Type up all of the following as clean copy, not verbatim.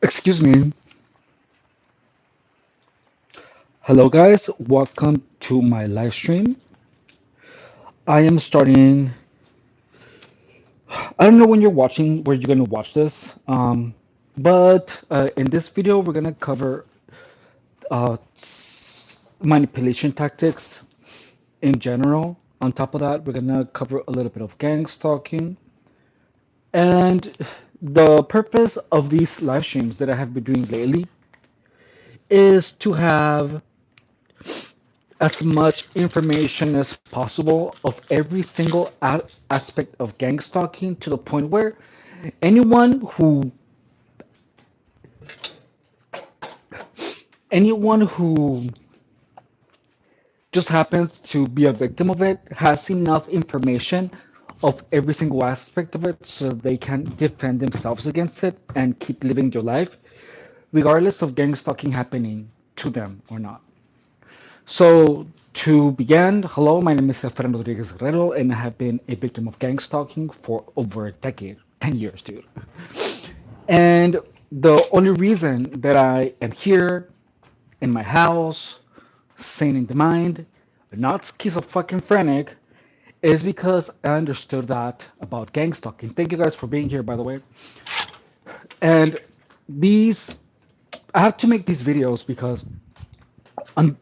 Excuse me. Hello, guys. Welcome to my live stream. I am starting. I don't know when you're watching, where you're going to watch this. But in this video, we're going to cover manipulation tactics in general. On top of that, we're going to cover a little bit of gang stalking. And the purpose of these live streams that I have been doing lately is to have as much information as possible of every single aspect of gang stalking to the point where anyone who anyone who just happens to be a victim of it has enough information of every single aspect of it so they can defend themselves against it and keep living their life regardless of gang stalking happening to them or not. So, to begin, hello, my name is Fernando Rodriguez Guerrero, and I have been a victim of gang stalking for over a decade, 10 years, dude. And the only reason that I am here in my house, sane in the mind, not schizophrenic, is because I understood that about gang stalking. Thank you guys for being here, by the way. And these, I have to make these videos because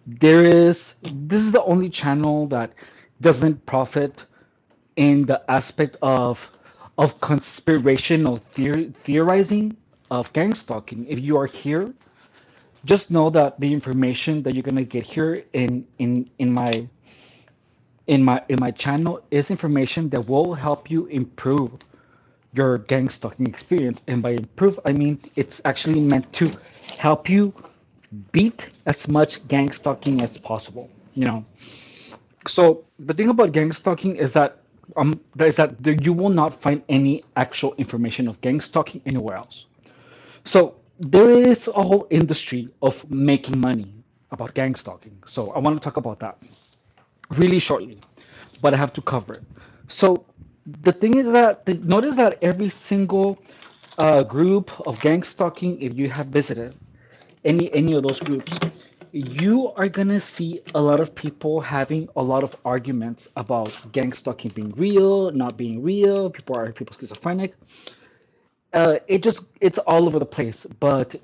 this is the only channel that doesn't profit in the aspect of conspirational theorizing of gang stalking. If you are here, just know that the information that you're gonna get here in my channel is information that will help you improve your gang stalking experience. And by improve, I mean it's actually meant to help you beat as much gang stalking as possible. You know, so the thing about gang stalking is that you will not find any actual information of gang stalking anywhere else. So there is a whole industry of making money about gang stalking. So I want to talk about that really shortly, but I have to cover it. So the thing is that notice that every single group of gang stalking, if you have visited any of those groups, you are gonna see a lot of people having a lot of arguments about gang stalking being real, not being real. People schizophrenic. It's all over the place. But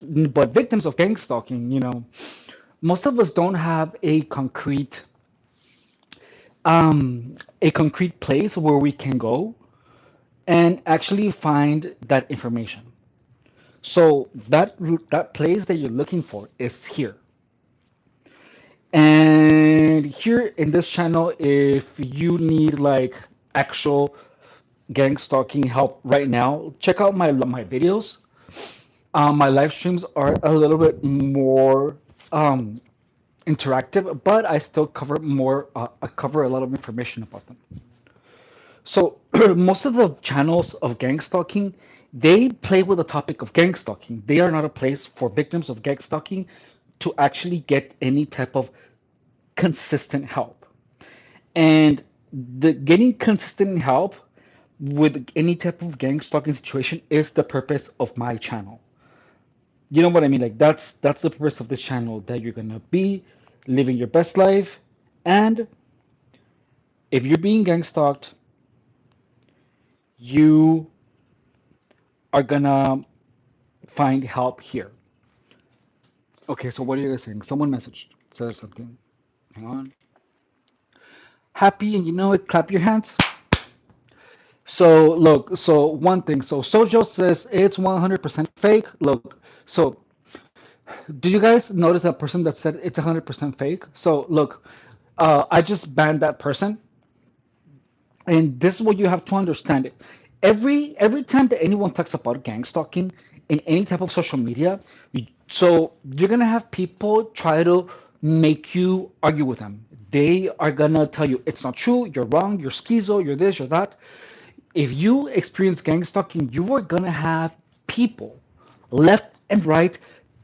victims of gang stalking, most of us don't have a concrete place where we can go and actually find that information. So that place that you're looking for is here. And here in this channel, if you need like actual gang stalking help right now, check out my videos. My live streams are a little bit more interactive, but I still cover more. I cover a lot of information about them. So most of the channels of gang stalking, they play with the topic of gang stalking. They are not a place for victims of gang stalking to actually get any type of consistent help. And the getting consistent help with any type of gang stalking situation is the purpose of my channel. You know what I mean? Like that's the purpose of this channel, that you're gonna be living your best life, and if you're being gang stalked, you are gonna find help here. Okay, so what are you guys saying? Someone messaged, said something. Hang on. Happy and you know it, clap your hands. So look, so one thing, so Sojo says it's 100% fake. Look, so do you guys notice that person that said it's 100% fake? So look, I just banned that person, and this is what you have to understand. It every time that anyone talks about gang stalking in any type of social media, so you're gonna have people try to make you argue with them. They are gonna tell you it's not true, you're wrong, you're schizo, you're this, you're that. If you experience gang stalking, you are gonna have people left and right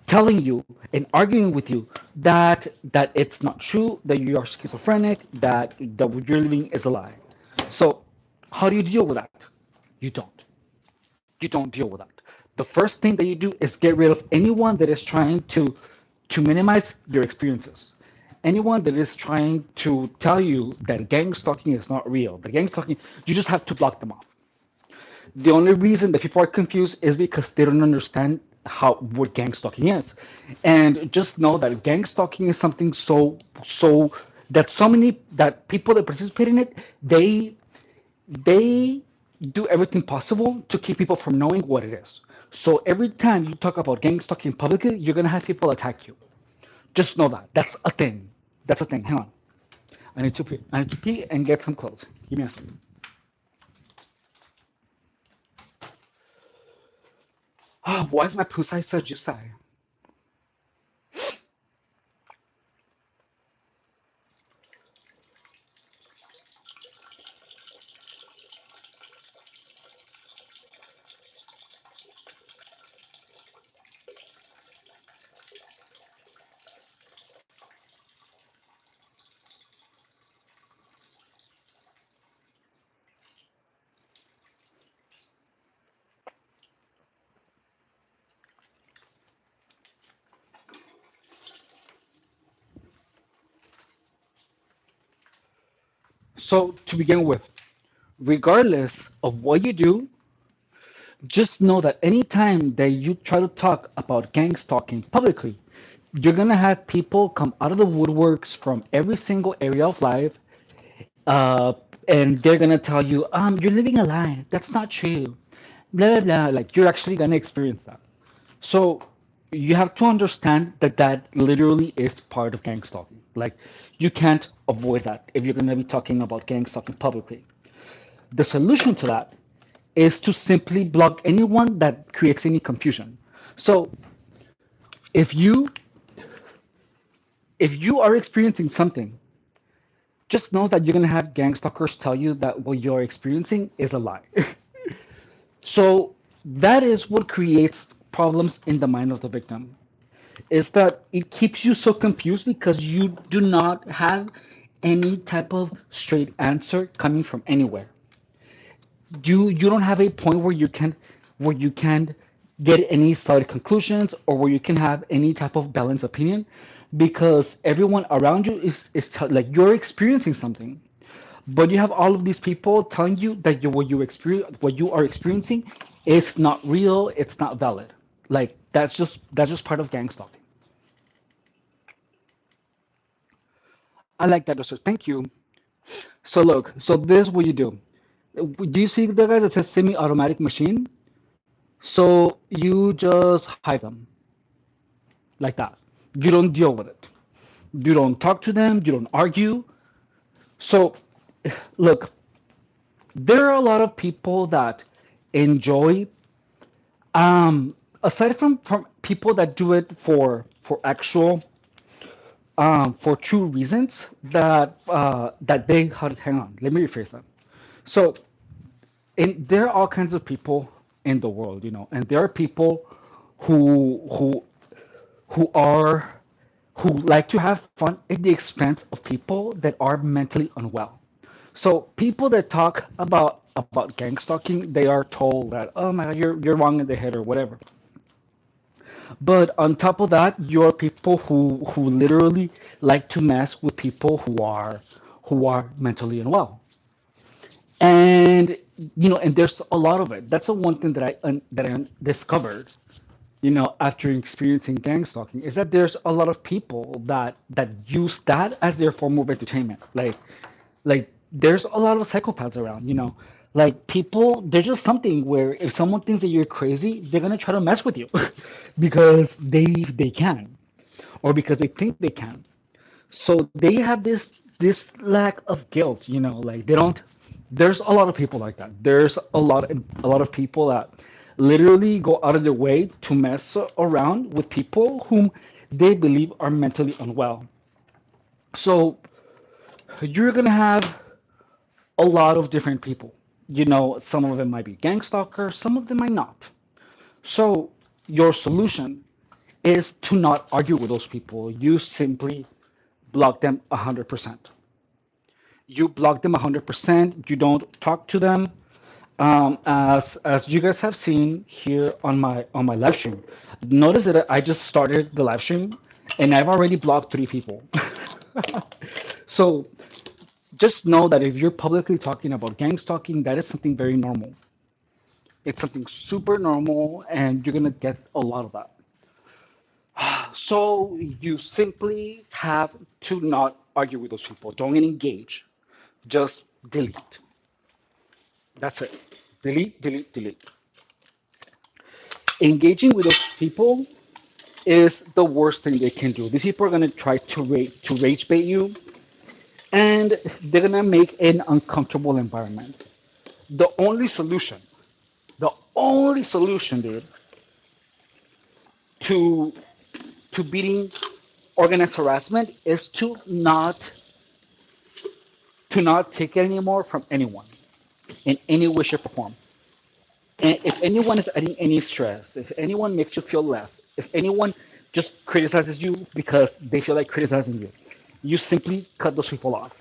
telling you and arguing with you that it's not true, that you are schizophrenic, that what you're living is a lie. So how do you deal with that? You don't. You don't deal with that. The first thing that you do is get rid of anyone that is trying to minimize your experiences. Anyone that is trying to tell you that gang stalking is not real, the gang stalking, you just have to block them off. The only reason that people are confused is because they don't understand how what gang stalking is. And just know that gang stalking is something so that so many that people that participate in it, they do everything possible to keep people from knowing what it is. So every time you talk about gang stalking publicly, you're gonna have people attack you. Just know that. That's a thing. That's a thing. Hang on. I need to pee. I need to pee and get some clothes. Give me a second. Oh, why is my poo size such a size? So to begin with, regardless of what you do, just know that anytime that you try to talk about gang stalking publicly, you're gonna have people come out of the woodworks from every single area of life, uh, and they're gonna tell you, you're living a lie. That's not true. Blah blah blah. Like you're actually gonna experience that. So you have to understand that that literally is part of gang stalking. Like you can't avoid that if you're gonna be talking about gang stalking publicly. The solution to that is to simply block anyone that creates any confusion. So if you if you are experiencing something, just know that you're gonna have gang stalkers tell you that what you're experiencing is a lie. So that is what creates problems in the mind of the victim. Is that it keeps you so confused because you do not have any type of straight answer coming from anywhere. You don't have a point where you can get any solid conclusions or where you can have any type of balanced opinion because everyone around you like you're experiencing something, but you have all of these people telling you that what you are experiencing is not real, it's not valid. Like that's just part of gang stalking. I like that, sir. Thank you. So look, so this is what you do. Do you see the guys that says semi-automatic machine? So you just hide them like that. You don't deal with it. You don't talk to them. You don't argue. So look, there are a lot of people that enjoy, aside from people that do it for actual, for true reasons that they hang on. Let me rephrase that. So and there are all kinds of people in the world, and there are people who who are who like to have fun at the expense of people that are mentally unwell. So people that talk about gang stalking, they are told that, oh my God, you're wrong in the head or whatever. But on top of that, you're people who literally like to mess with people who are mentally unwell. And and there's a lot of it. That's the one thing that I discovered, after experiencing gang stalking, is that there's a lot of people that use that as their form of entertainment. Like there's a lot of psychopaths around. Like people, there's just something where if someone thinks that you're crazy, they're gonna try to mess with you because they can, or because they think they can. So they have this lack of guilt, like they don't. There's a lot of people like that. There's a lot of people that literally go out of their way to mess around with people whom they believe are mentally unwell. So you're gonna have a lot of different people. Some of them might be gang stalkers, some of them might not. So your solution is to not argue with those people. You simply block them 100%. You block them 100%. You don't talk to them. As you guys have seen here on my live stream, notice that I just started the live stream and I've already blocked 3 people. So just know that if you're publicly talking about gang stalking, that is something very normal. It's something super normal, and you're gonna get a lot of that. So you simply have to not argue with those people. Don't engage. Just delete. That's it. Delete, delete, delete. Engaging with those people is the worst thing they can do. These people are gonna try to rage bait you, and they're gonna make an uncomfortable environment. The only solution, the only solution, dude, to to beating organized harassment is to not take it anymore from anyone in any way, shape, or form. And if anyone is adding any stress, if anyone makes you feel less, if anyone just criticizes you because they feel like criticizing you, you simply cut those people off.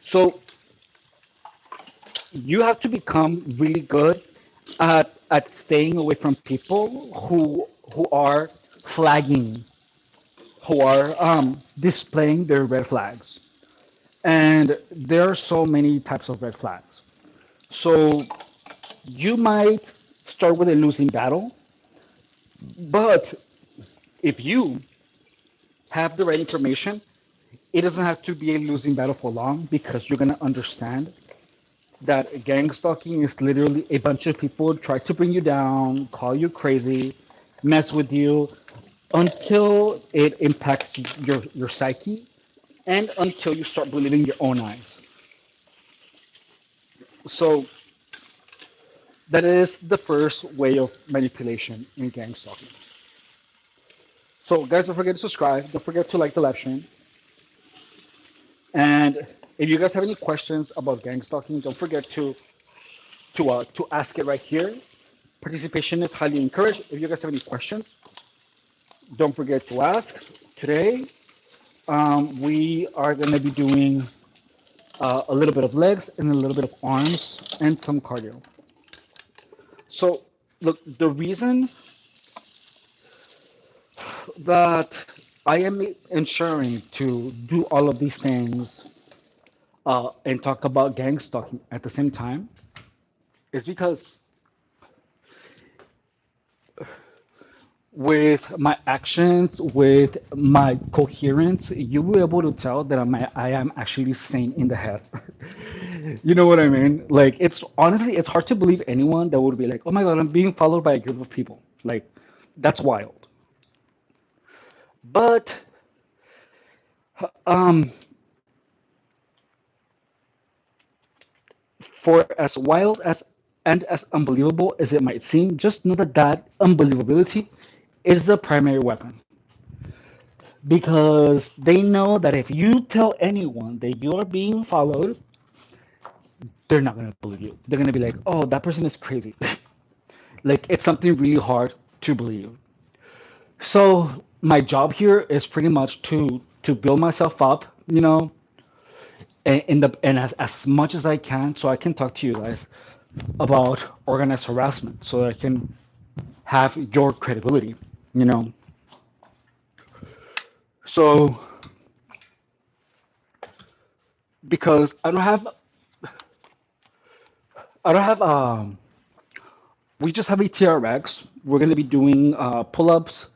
So you have to become really good at staying away from people who are flagging, who are displaying their red flags. And there are so many types of red flags. So you might start with a losing battle, but if you have the right information, it doesn't have to be a losing battle for long because you're going to understand that gang stalking is literally a bunch of people try to bring you down, call you crazy, mess with you until it impacts your psyche and until you start believing your own eyes. So that is the first way of manipulation in gang stalking. So guys, don't forget to subscribe. Don't forget to like the live stream. And if you guys have any questions about gang stalking, don't forget to ask it right here. Participation is highly encouraged. If you guys have any questions, don't forget to ask. Today, we are going to be doing a little bit of legs and a little bit of arms and some cardio. So, look, the reason that I am ensuring to do all of these things and talk about gang stalking at the same time is because with my actions, with my coherence, you will be able to tell that I am actually sane in the head. You know what I mean? Like it's honestly, it's hard to believe anyone that would be like, "Oh my God, I'm being followed by a group of people." Like that's wild. But um, for as wild as and as unbelievable as it might seem, just know that that unbelievability is the primary weapon. Because they know that if you tell anyone that you're being followed, they're not gonna believe you. They're gonna be like, "Oh, that person is crazy." Like it's something really hard to believe. So my job here is pretty much to build myself up, and as much as I can, so I can talk to you guys about organized harassment, so I can have your credibility, you know. So because I don't have we just have a TRX. We're gonna be doing pull-ups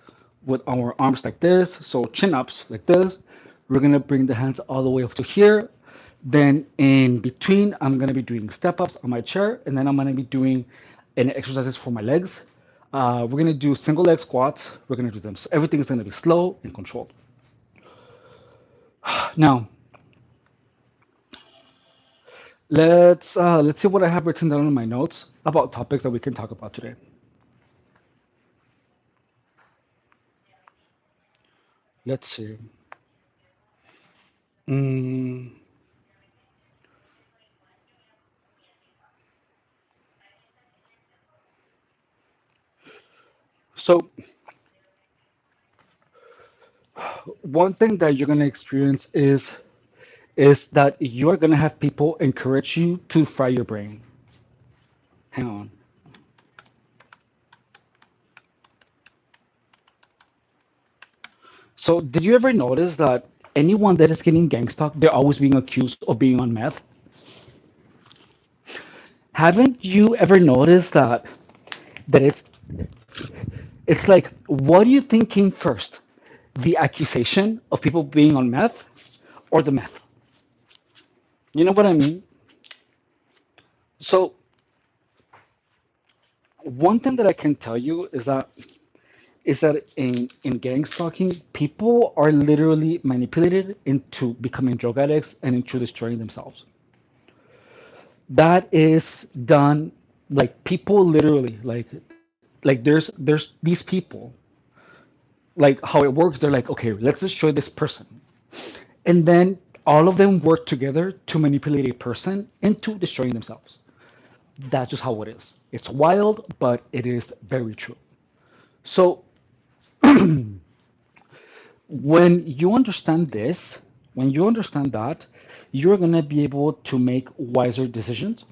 with our arms like this, so chin-ups like this. We're gonna bring the hands all the way up to here. Then in between, I'm gonna be doing step-ups on my chair, and then I'm gonna be doing any exercises for my legs. We're gonna do single leg squats. We're gonna do them. So everything is gonna be slow and controlled. Now, let's see what I have written down in my notes about topics that we can talk about today. Let's see. Mm, so one thing that you're gonna experience is that you're gonna have people encourage you to fry your brain. So did you ever notice that anyone that is getting gang stalked, they're always being accused of being on meth? Haven't you ever noticed that it's like, what do you think came first? The accusation of people being on meth or the meth? You know what I mean? So one thing that I can tell you is that in gang stalking, people are literally manipulated into becoming drug addicts and into destroying themselves. That is done, like people literally like there's these people, like how it works, they're like, okay, let's destroy this person, and then all of them work together to manipulate a person into destroying themselves. That's just how it is. It's wild, but it is very true. So when you understand this, when you understand that, you're going to be able to make wiser decisions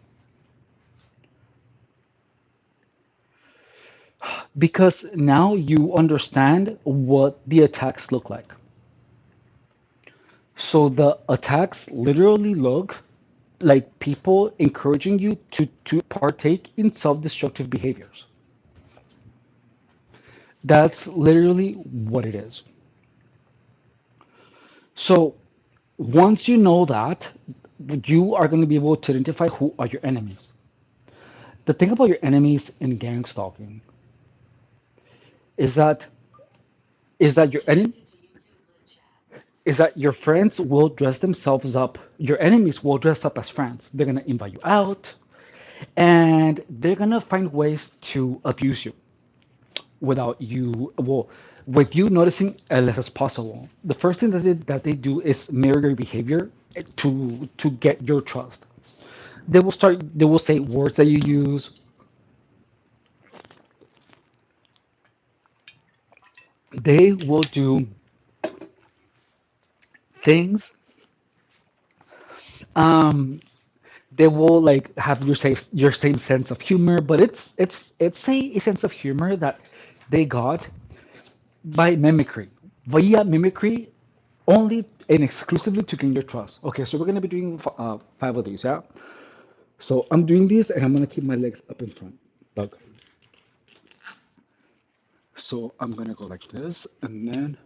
because now you understand what the attacks look like. So the attacks literally look like people encouraging you to partake in self-destructive behaviors. That's literally what it is. So once you know that, you are going to be able to identify who are your enemies. The thing about your enemies in gang stalking is that is that your enemy is that your friends will dress themselves up. Your enemies will dress up as friends. They're gonna invite you out, and they're gonna find ways to abuse you without you well with you noticing as less as possible. The first thing that they do is mirror your behavior to get your trust. They will say words that you use. They will do things. um they will like have your same sense of humor, but it's a sense of humor that they got by mimicry, via mimicry, only and exclusively to gain your trust. Okay, so we're gonna be doing five of these, yeah. So I'm doing these, and I'm gonna keep my legs up in front. Okay. So I'm gonna go like this, and then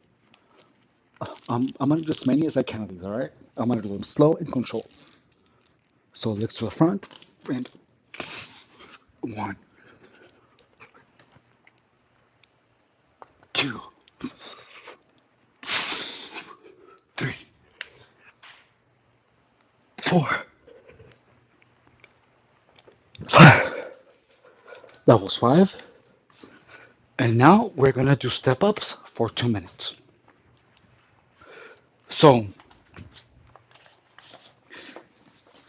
I'm gonna do as many as I can of these. All right. I'm gonna do them slow and controlled. So legs to the front, and one, two, three, four, five. That was five. And now we're gonna do step ups for 2 minutes. So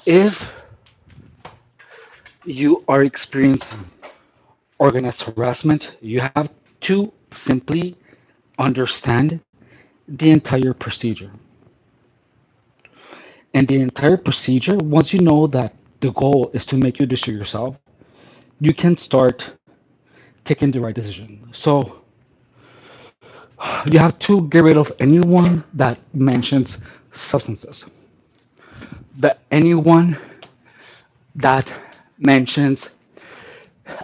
if you are experiencing organized harassment, you have to simply understand the entire procedure. And the entire procedure, once you know that the goal is to make you destroy yourself, you can start taking the right decision. So you have to get rid of anyone that mentions substances, that anyone that mentions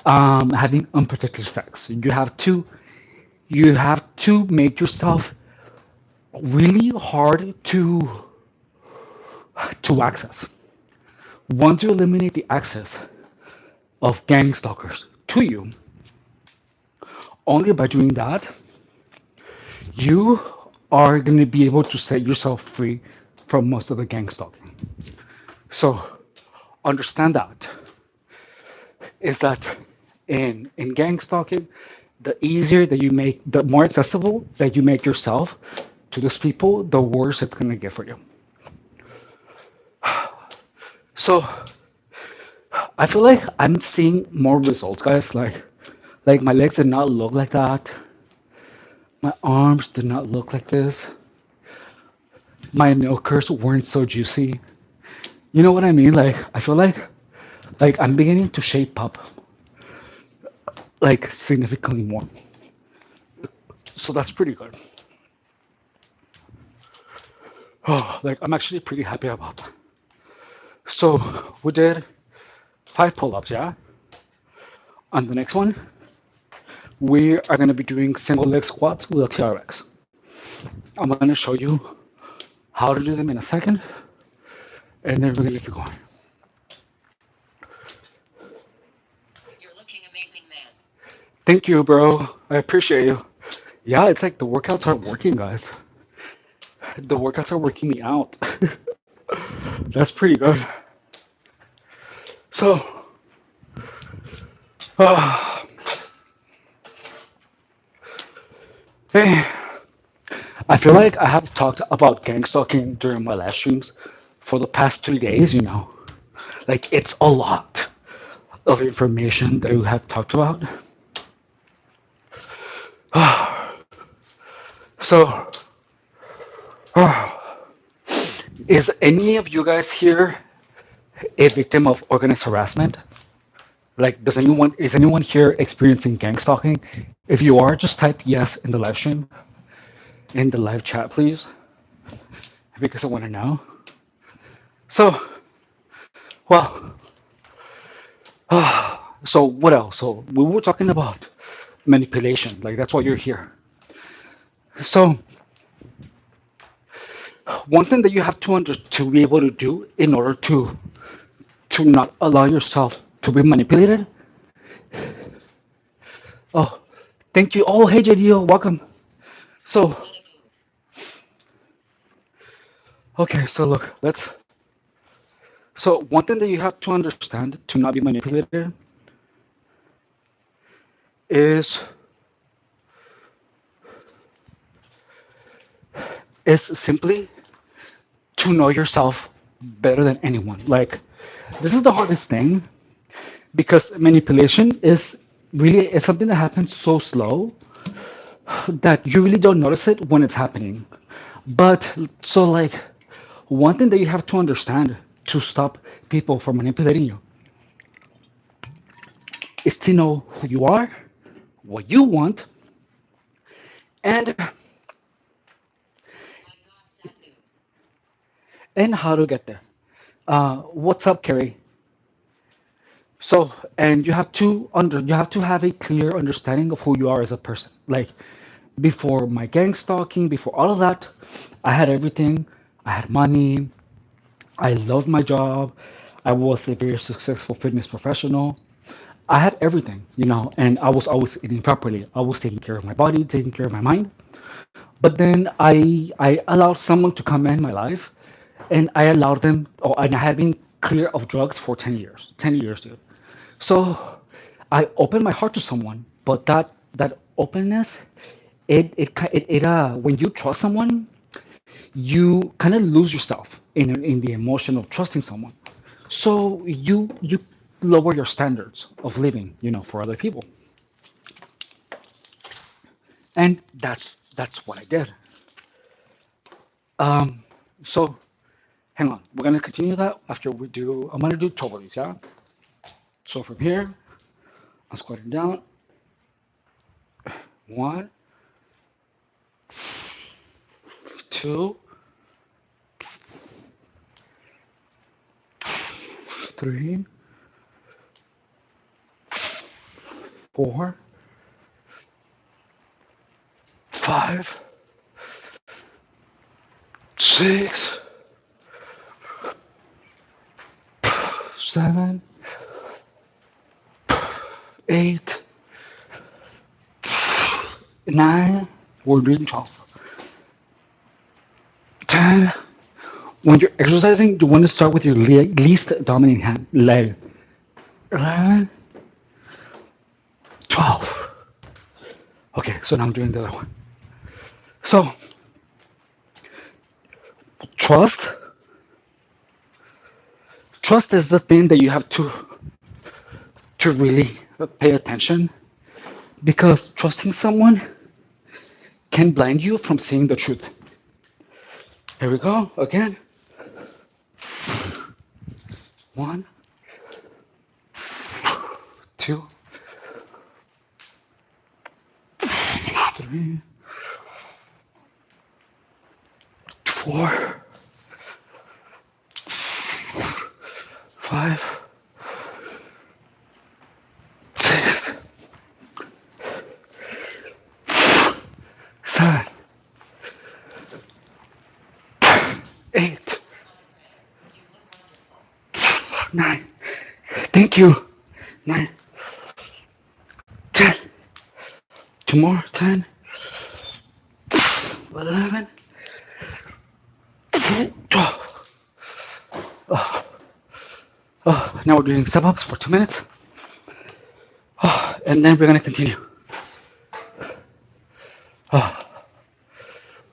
having unprotected sex. You have to make yourself really hard to access. Once you eliminate the access of gang stalkers to you, only by doing that, you are going to be able to set yourself free from most of the gang stalking. So understand that is that in gang stalking, the easier that you make, the more accessible that you make yourself to those people, the worse it's going to get for you. So I feel like I'm seeing more results, guys. Like my legs did not look like that. My arms did not look like this. My milkers weren't so juicy. You know what I mean? Like I feel like I'm beginning to shape up like significantly more. So that's pretty good. Oh, like I'm actually pretty happy about that. So we did 5 pull-ups, yeah? On the next one, we are going to be doing single leg squats with a TRX. I'm going to show you how to do them in a second, and then we're going to keep going. Thank you, bro. I appreciate you. Yeah, it's like the workouts are working, guys. The workouts are working me out. That's pretty good. So, uh, hey, I feel like I have talked about gang stalking during my live streams for the past 3 days, you know. Like, it's a lot of information that we have talked about. So, is any of you guys here a victim of organized harassment? Like, is anyone here experiencing gang stalking? If you are, just type yes in the live stream, in the live chat, please, because I want to know. So, well, so what else? So we were talking about manipulation. Like that's why you're here. So one thing that you have to be able to do in order to not allow yourself to be manipulated. Oh, thank you. Oh, hey JDO, welcome. So okay, so look, let's. So one thing that you have to understand to not be manipulated is simply to know yourself better than anyone. Like this is the hardest thing because manipulation is something that happens so slow that you really don't notice it when it's happening. But so like one thing that you have to understand to stop people from manipulating you is to know who you are, what you want, and how to get there. What's up, Carrie? So, and you have to have a clear understanding of who you are as a person. Like before my gang stalking, before all of that, I had everything. I had money. I loved my job. I was a very successful fitness professional. I had everything, you know, and I was always eating properly. I was taking care of my body, taking care of my mind. But then I allowed someone to come in my life, and I allowed them. Oh, and I had been clear of drugs for 10 years. 10 years, dude. So I opened my heart to someone, but that openness, when you trust someone, you kind of lose yourself in the emotion of trusting someone. So you lower your standards of living, you know, for other people, and that's what I did. Um, so hang on, we're gonna continue that after we do. I'm gonna do toe bodies, yeah. So from here, I'm squatting down. One, two, three, four, five, six, seven, eight, nine. We're doing 12. 10. When you're exercising, you want to start with your least dominant leg. 11, 12. Okay, so now I'm doing the other one. So trust, trust is the thing that you have to really pay attention because trusting someone can blind you from seeing the truth. Here we go again. One, two, three, four, 5, 6, 7, 8, 9. Thank you. 9, 10. Two more. 10, 11, 12. Oh, now we're doing step ups for 2 minutes. And then we're going to continue. Oh,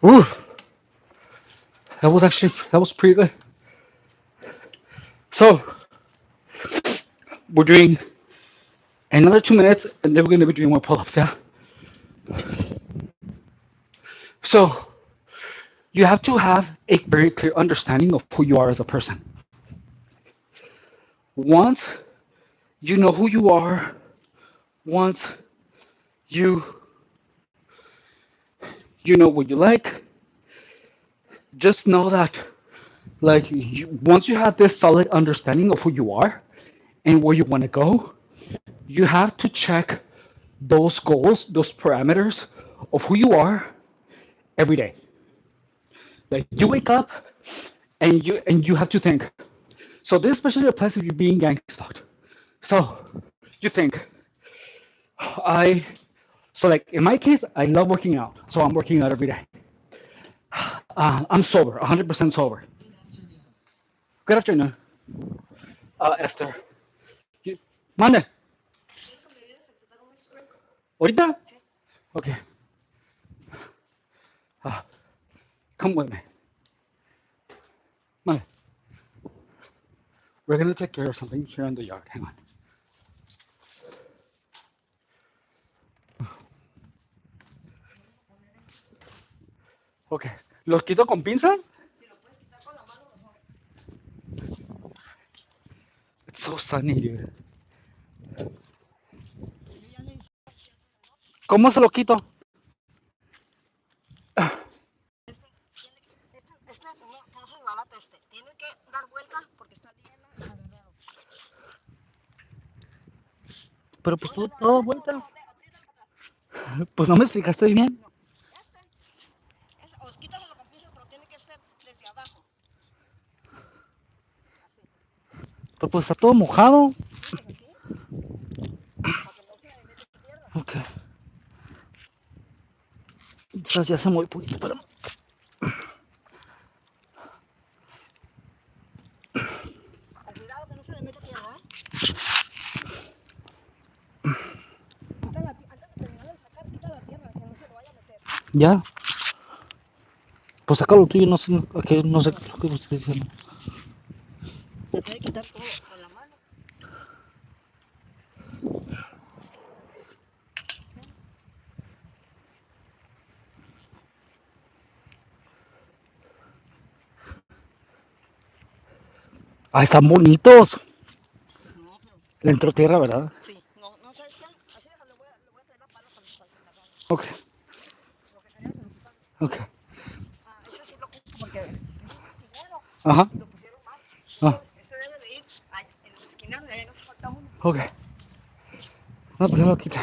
woo. That was pretty good. So we're doing another 2 minutes, and then we're going to be doing more pull-ups. Yeah. So you have to have a very clear understanding of who you are as a person. Once you know who you are, once you you know what you like, just know that once you have this solid understanding of who you are and where you want to go, you have to check those goals, those parameters of who you are every day. Like you wake up and you have to think. So this especially applies if you're being gang stalked. So you think, I so like in my case, I love working out, so I'm working out every day. I'm sober, 100% sober. Good afternoon, Esther. You, mande. Ahorita? Okay. Uh, come with me. Mande. We're gonna take care of something here in the yard. Hang on. Okay. ¿Los quito con pinzas? It's so sunny, dude. ¿Cómo se lo quito? Pero pues tú todo vuelta. Pues no me explicaste bien. Pero pues está todo mojado. Ok. Entonces ya se mueve un poquito, pero... Ya. Pues sácalo tuyo, no sé, no sé lo que me estás diciendo. Se puede quitar todo con la mano. Ah, están bonitos. No, pero... Le entró tierra, ¿verdad? Sí. No, no, ¿sabes qué? Así déjalo, le voy a traer la pala cuando está haciendo la gana. Ok. Lo que quería que lo quitara. Ok. Ese sí lo quito porque es esquinero. Ajá. Y lo pusieron mal. Este debe de ir en los esquineros, ahí no se falta uno. Ok. No, pues ya lo quité.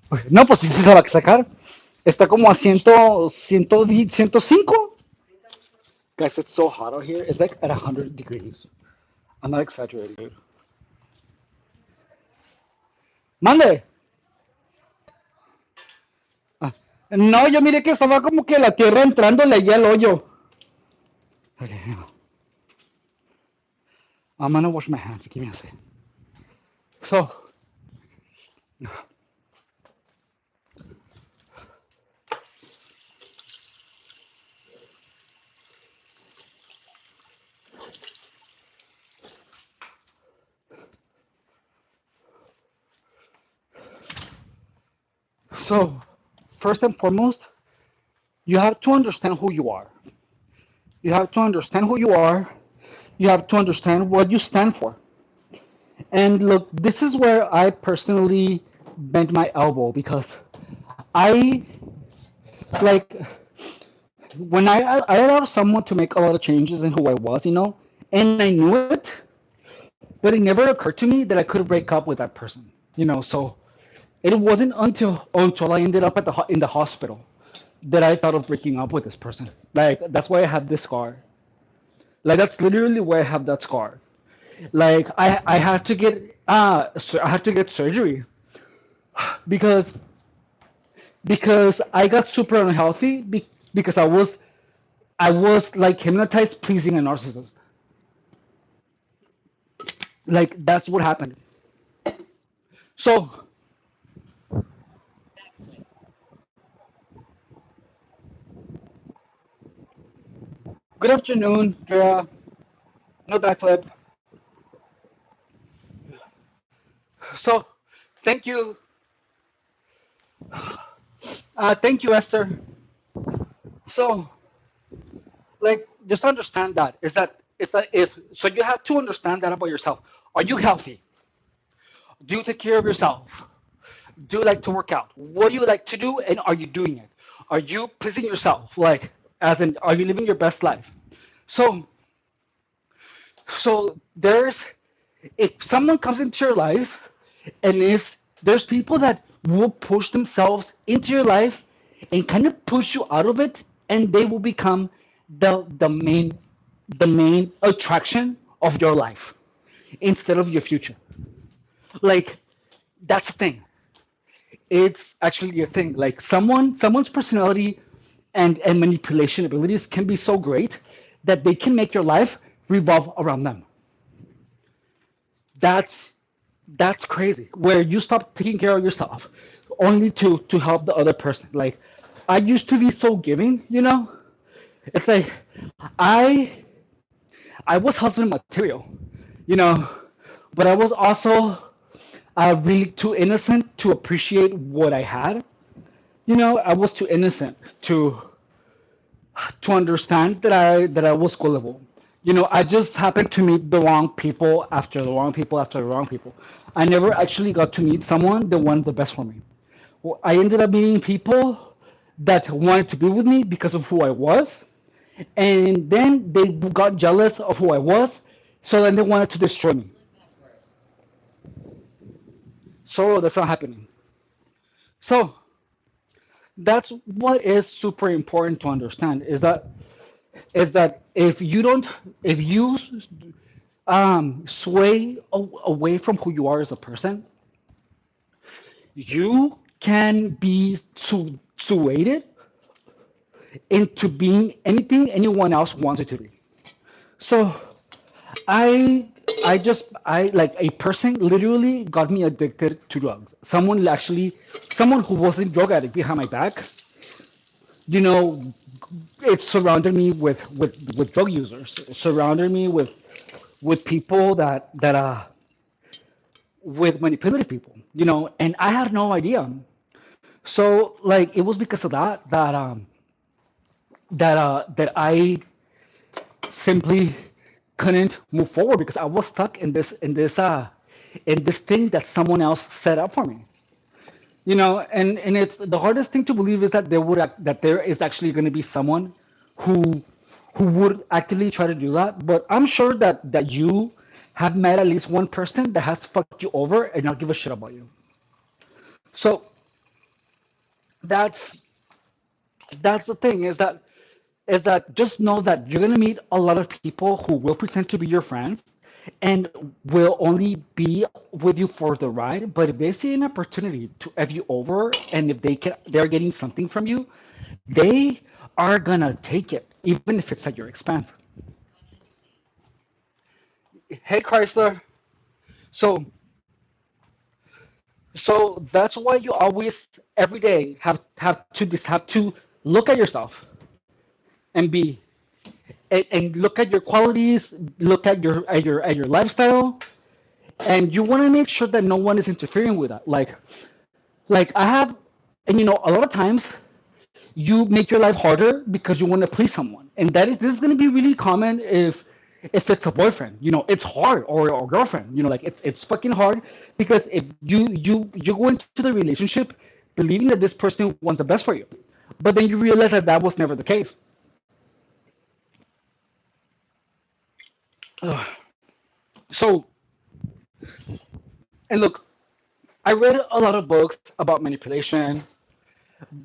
Okay. No, pues sí se va a sacar. Está como a 105. Guys, it's so hot out here. It's like at 100 degrees. I'm not exaggerating, dude. Mande. Ah, no, yo miré que estaba como que la tierra entrándole allá al hoyo. Okay, hang on. I'm gonna wash my hands. Give me a second. So, first and foremost, you have to understand who you are. You have to understand who you are. You have to understand what you stand for. And look, this is where I personally bent my elbow because I like when I allowed someone to make a lot of changes in who I was, and I knew it, but it never occurred to me that I could break up with that person, So it wasn't until I ended up in the hospital that I thought of breaking up with this person. Like that's why I have this scar. Like that's literally why I have that scar. Like I had to get surgery because I got super unhealthy because I was like hypnotized pleasing a narcissist. Like that's what happened. So good afternoon, Drea. No backflip. So thank you, thank you, Esther. So like just understand that is that if so you have to understand that about yourself. Are you healthy? Do you take care of yourself? Do you like to work out? What do you like to do, and are you doing it? Are you pleasing yourself? Like, as in, are you living your best life? So, so if someone comes into your life, and there's people that will push themselves into your life and kind of push you out of it, and they will become the main attraction of your life instead of your future. Like, that's the thing. It's actually a thing. Like someone's personality and manipulation abilities can be so great that they can make your life revolve around them. That's that's crazy. Where you stop taking care of yourself only to help the other person. Like I used to be so giving. It's like I I was husband material, you know, but I was also really too innocent to appreciate what I had. I was too innocent to understand that I was gullible. I just happened to meet the wrong people after the wrong people after the wrong people. I never actually got to meet someone that wanted the best for me. Well, I ended up meeting people that wanted to be with me because of who I was, and then they got jealous of who I was, so then they wanted to destroy me. So that's not happening. So that's what is super important to understand is that if you sway away from who you are as a person, you can be swayed into being anything anyone else wants you to be. So I I like a person literally got me addicted to drugs. Someone who wasn't drug addict behind my back, you know, it surrounded me with drug users. It surrounded me with people that with manipulative people, and I had no idea. So like it was because of that I simply couldn't move forward because I was stuck in this thing that someone else set up for me. And it's the hardest thing to believe is that there is actually going to be someone who who would actively try to do that. But I'm sure that you have met at least one person that has fucked you over and not give a shit about you. So that's that's the thing is that just know that you're going to meet a lot of people who will pretend to be your friends and will only be with you for the ride. But if they see an opportunity to F you over, and if they're getting something from you, they are going to take it, even if it's at your expense. Hey, Chrysler. So, so that's why you always, every day, have to look at yourself and and look at your qualities, look at your lifestyle, and you want to make sure that no one is interfering with that. Like I have, and a lot of times you make your life harder because you want to please someone, and this is going to be really common if it's a boyfriend. It's hard, or girlfriend. Like it's fucking hard because if you go into the relationship believing that this person wants the best for you, but then you realize that was never the case. Ugh. So, and look, I read a lot of books about manipulation,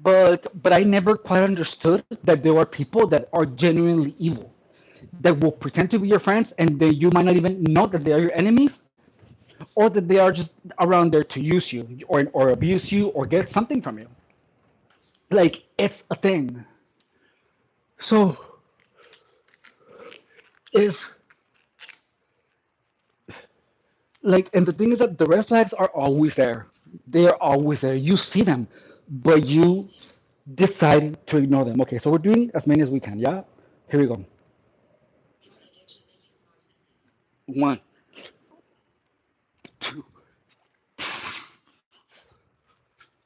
but I never quite understood that there are people that are genuinely evil, that will pretend to be your friends, and that you might not even know that they are your enemies, or that they are just around there to use you, or abuse you, or get something from you. Like, it's a thing. So, if, like, and the thing is that the red flags are always there. They are always there. You see them, but you decide to ignore them. Okay, so we're doing as many as we can. Yeah? Here we go. One, two,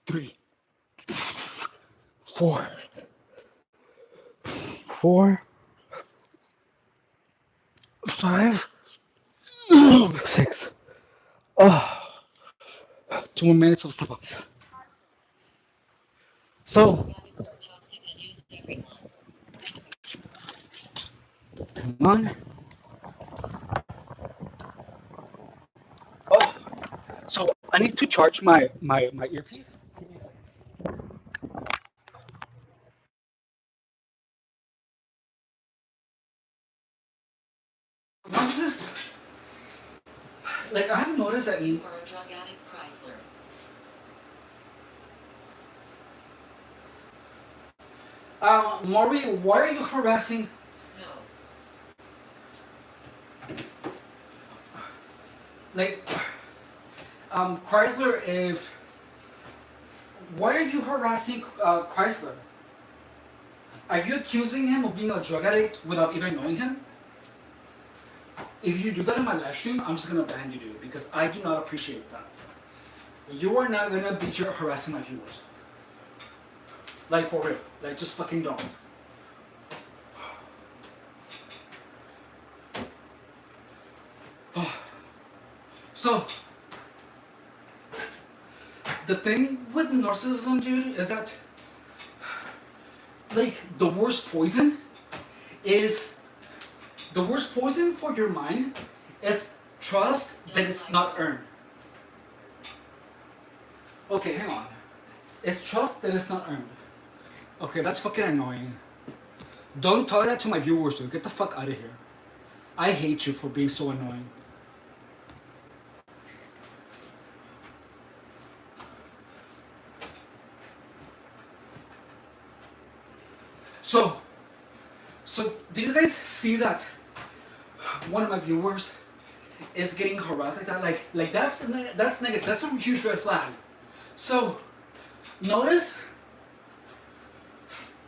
three, four, four, five, six. Oh, 2 more minutes of step ups. So, hang on. Oh, so I need to charge my earpiece. Narcissist. Like, I have noticed that you are a drug addict, Chrysler. Maury, why are you harassing? No. Like, Chrysler, if why are you harassing Chrysler? Are you accusing him of being a drug addict without even knowing him? If you do that in my live stream, I'm just gonna ban you, dude, because I do not appreciate that. You are not gonna be here harassing my viewers. Like, for real. Like, just fucking don't. So, the thing with narcissism, dude, is that, like, is the worst poison for your mind is trust that is not earned. Okay, hang on. It's trust that is not earned. Okay, that's fucking annoying. Don't tell that to my viewers, dude. Get the fuck out of here. I hate you for being so annoying. So, do you guys see that one of my viewers is getting harassed like that? Like that's negative. That's a huge red flag. So, notice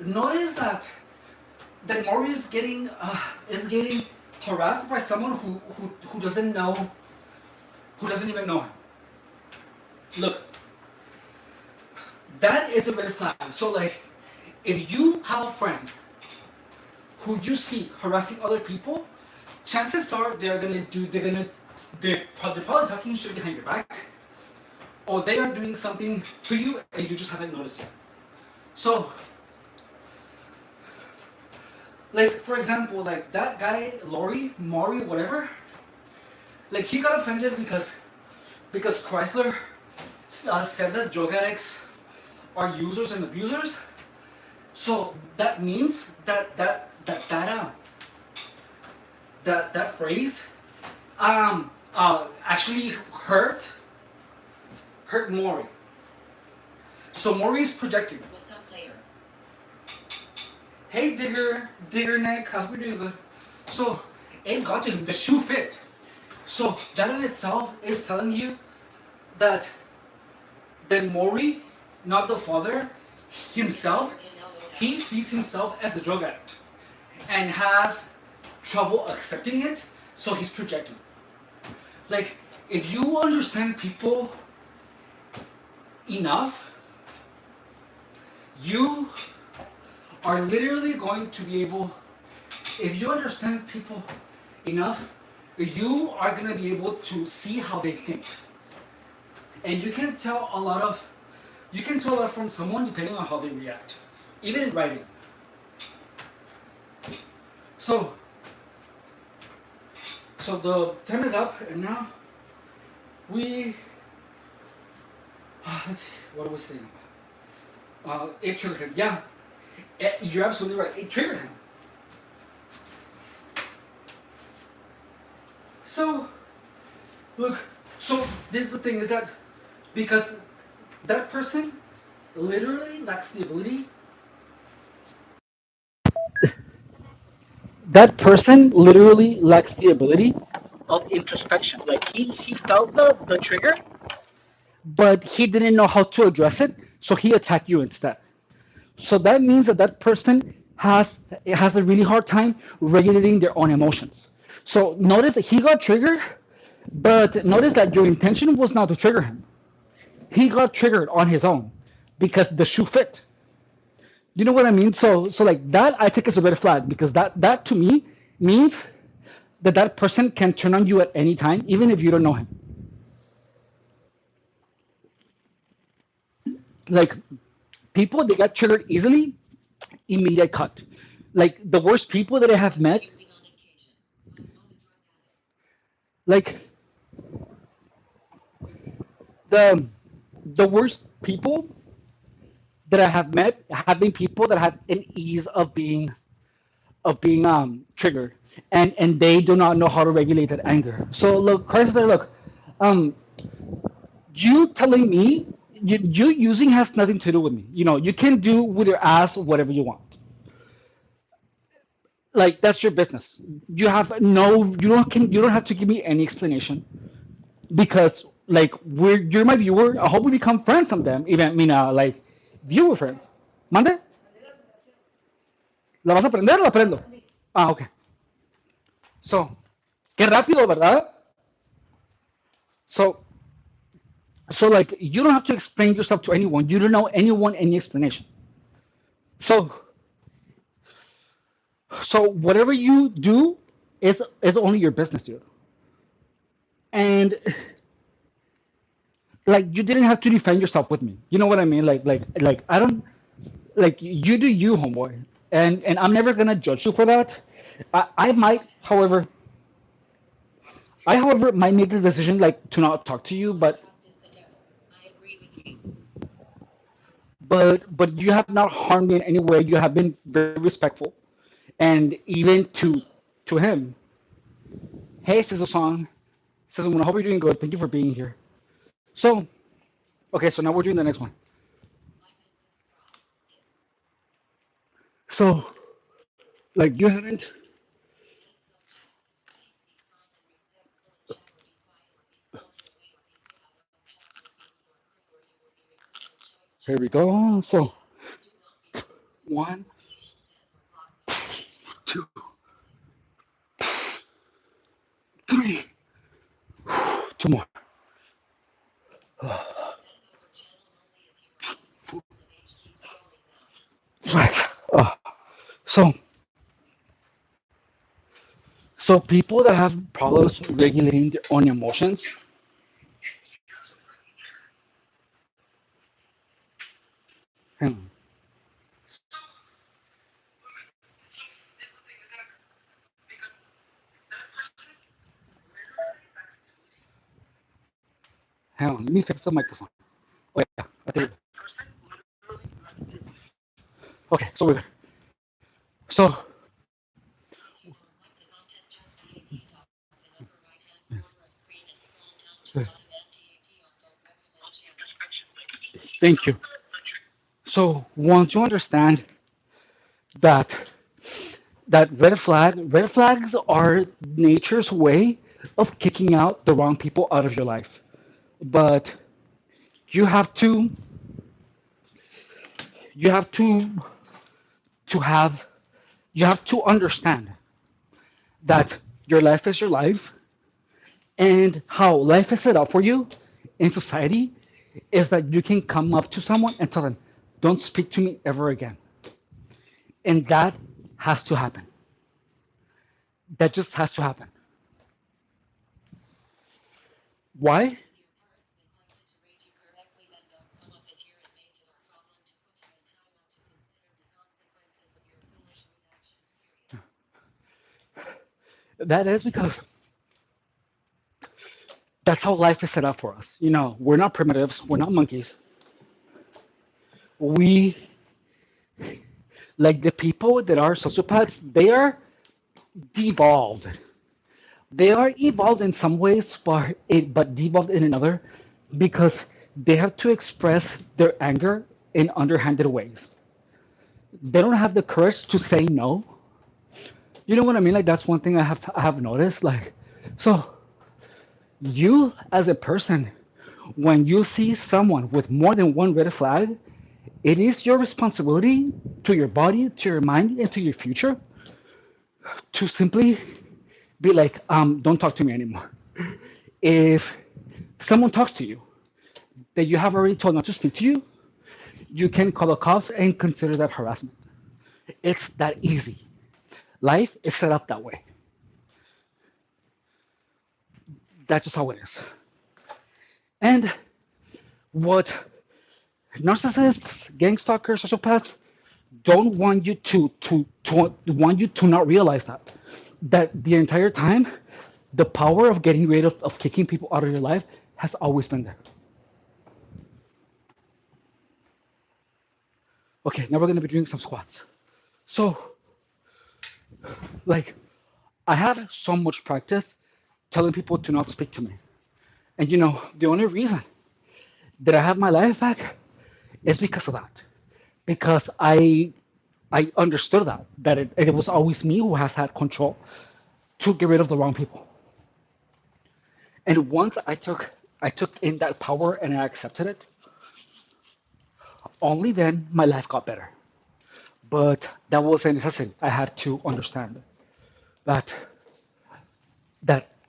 that Maury is getting harassed by someone who doesn't know, who doesn't even know him. Look, that is a red flag. So, like, if you have a friend who you see harassing other people, chances are they're probably talking shit behind your back, or they are doing something to you and you just haven't noticed it. So, like, for example, like that guy, Maury, whatever, like, he got offended because Chrysler said that drug addicts are users and abusers. So that means that phrase actually hurt Maury. So Maury's projecting. What's up, player? Hey, Digger Neck, how's we doing? Good. So it got to him. The shoe fit. So that in itself is telling you that Maury, not the father, himself, he sees himself as a drug addict and has trouble accepting it, so he's projecting. Like, if you understand people enough, you are literally going to be able, if you understand people enough, you are going to be able to see how they think. And you can tell a lot from someone depending on how they react, even in writing. So the time is up, and now we let's see. What are we saying? It triggered him. Yeah, you're absolutely right. It triggered him. So look. So this is the thing: is that because that person literally lacks the ability. That person literally lacks the ability of introspection. Like he felt the trigger, but he didn't know how to address it, so he attacked you instead. So that means that that person has a really hard time regulating their own emotions. So notice that he got triggered, but notice that your intention was not to trigger him. He got triggered on his own because the shoe fit. You know what I mean? So like that I take as a red flag because that to me means that that person can turn on you at any time, even if you don't know him. Like people, they get triggered easily, immediate cut. Like the worst people that I have met, like the the worst people that I have met have been people that have an ease of being triggered, and they do not know how to regulate that anger. So look, Chrysler, look, um, you telling me you using has nothing to do with me. You know, you can do with your ass whatever you want. Like that's your business. You have no, you don't have to give me any explanation because like you're my viewer. I hope we become friends sometime. Even I mean, like viewer friends. Mande, ¿la vas a aprender o la aprendo? Ah, okay. So, qué rápido, ¿verdad? So, so like you don't have to explain yourself to anyone. You don't know anyone any explanation. So, so whatever you do is only your business, dude. And like you didn't have to defend yourself with me. You know what I mean? Like I don't like you do you, homeboy, and I'm never gonna judge you for that. I might, however, might make the decision like to not talk to you, but you have not harmed me in any way. You have been very respectful, and even to him. Hey, Sizzle Song, Sizzle Moon, I hope you're doing good. Thank you for being here. So, okay, so now we're doing the next one. So, like you haven't. Here we go. So, one, two, three, two more. Right. So, so people that have problems regulating their own emotions, hang on, hang on, let me fix the microphone. Oh yeah, I think. Okay, so we're good. So, thank you. So once you understand that red flags are nature's way of kicking out the wrong people out of your life. But you have to you have to have you have to understand that your life is your life and how life is set up for you in society is that you can come up to someone and tell them, don't speak to me ever again. And that has to happen. That just has to happen. Why? That is because That's how life is set up for us. We're not primitives, we're not monkeys. We, like the people that are sociopaths, they are devolved. They are evolved in some ways, but devolved in another because they have to express their anger in underhanded ways. They don't have the courage to say no. You know what I mean? Like that's one thing I have noticed. Like, so you as a person, when you see someone with more than one red flag, it is your responsibility to your body, to your mind, and to your future to simply be like, don't talk to me anymore. If someone talks to you that you have already told not to speak to you, you can call the cops and consider that harassment. It's that easy. Life is set up that way. That's just how it is. And what narcissists, gang stalkers, sociopaths don't want you to want you to not realize that the entire time the power of getting rid of kicking people out of your life has always been there. Okay, now we're gonna be doing some squats. So, like, I have so much practice telling people to not speak to me. And the only reason that I have my life back is because of that. Because I understood that it was always me who has had control to get rid of the wrong people. And once I took in that power and I accepted it, only then my life got better. But that was a necessity. I had to understand that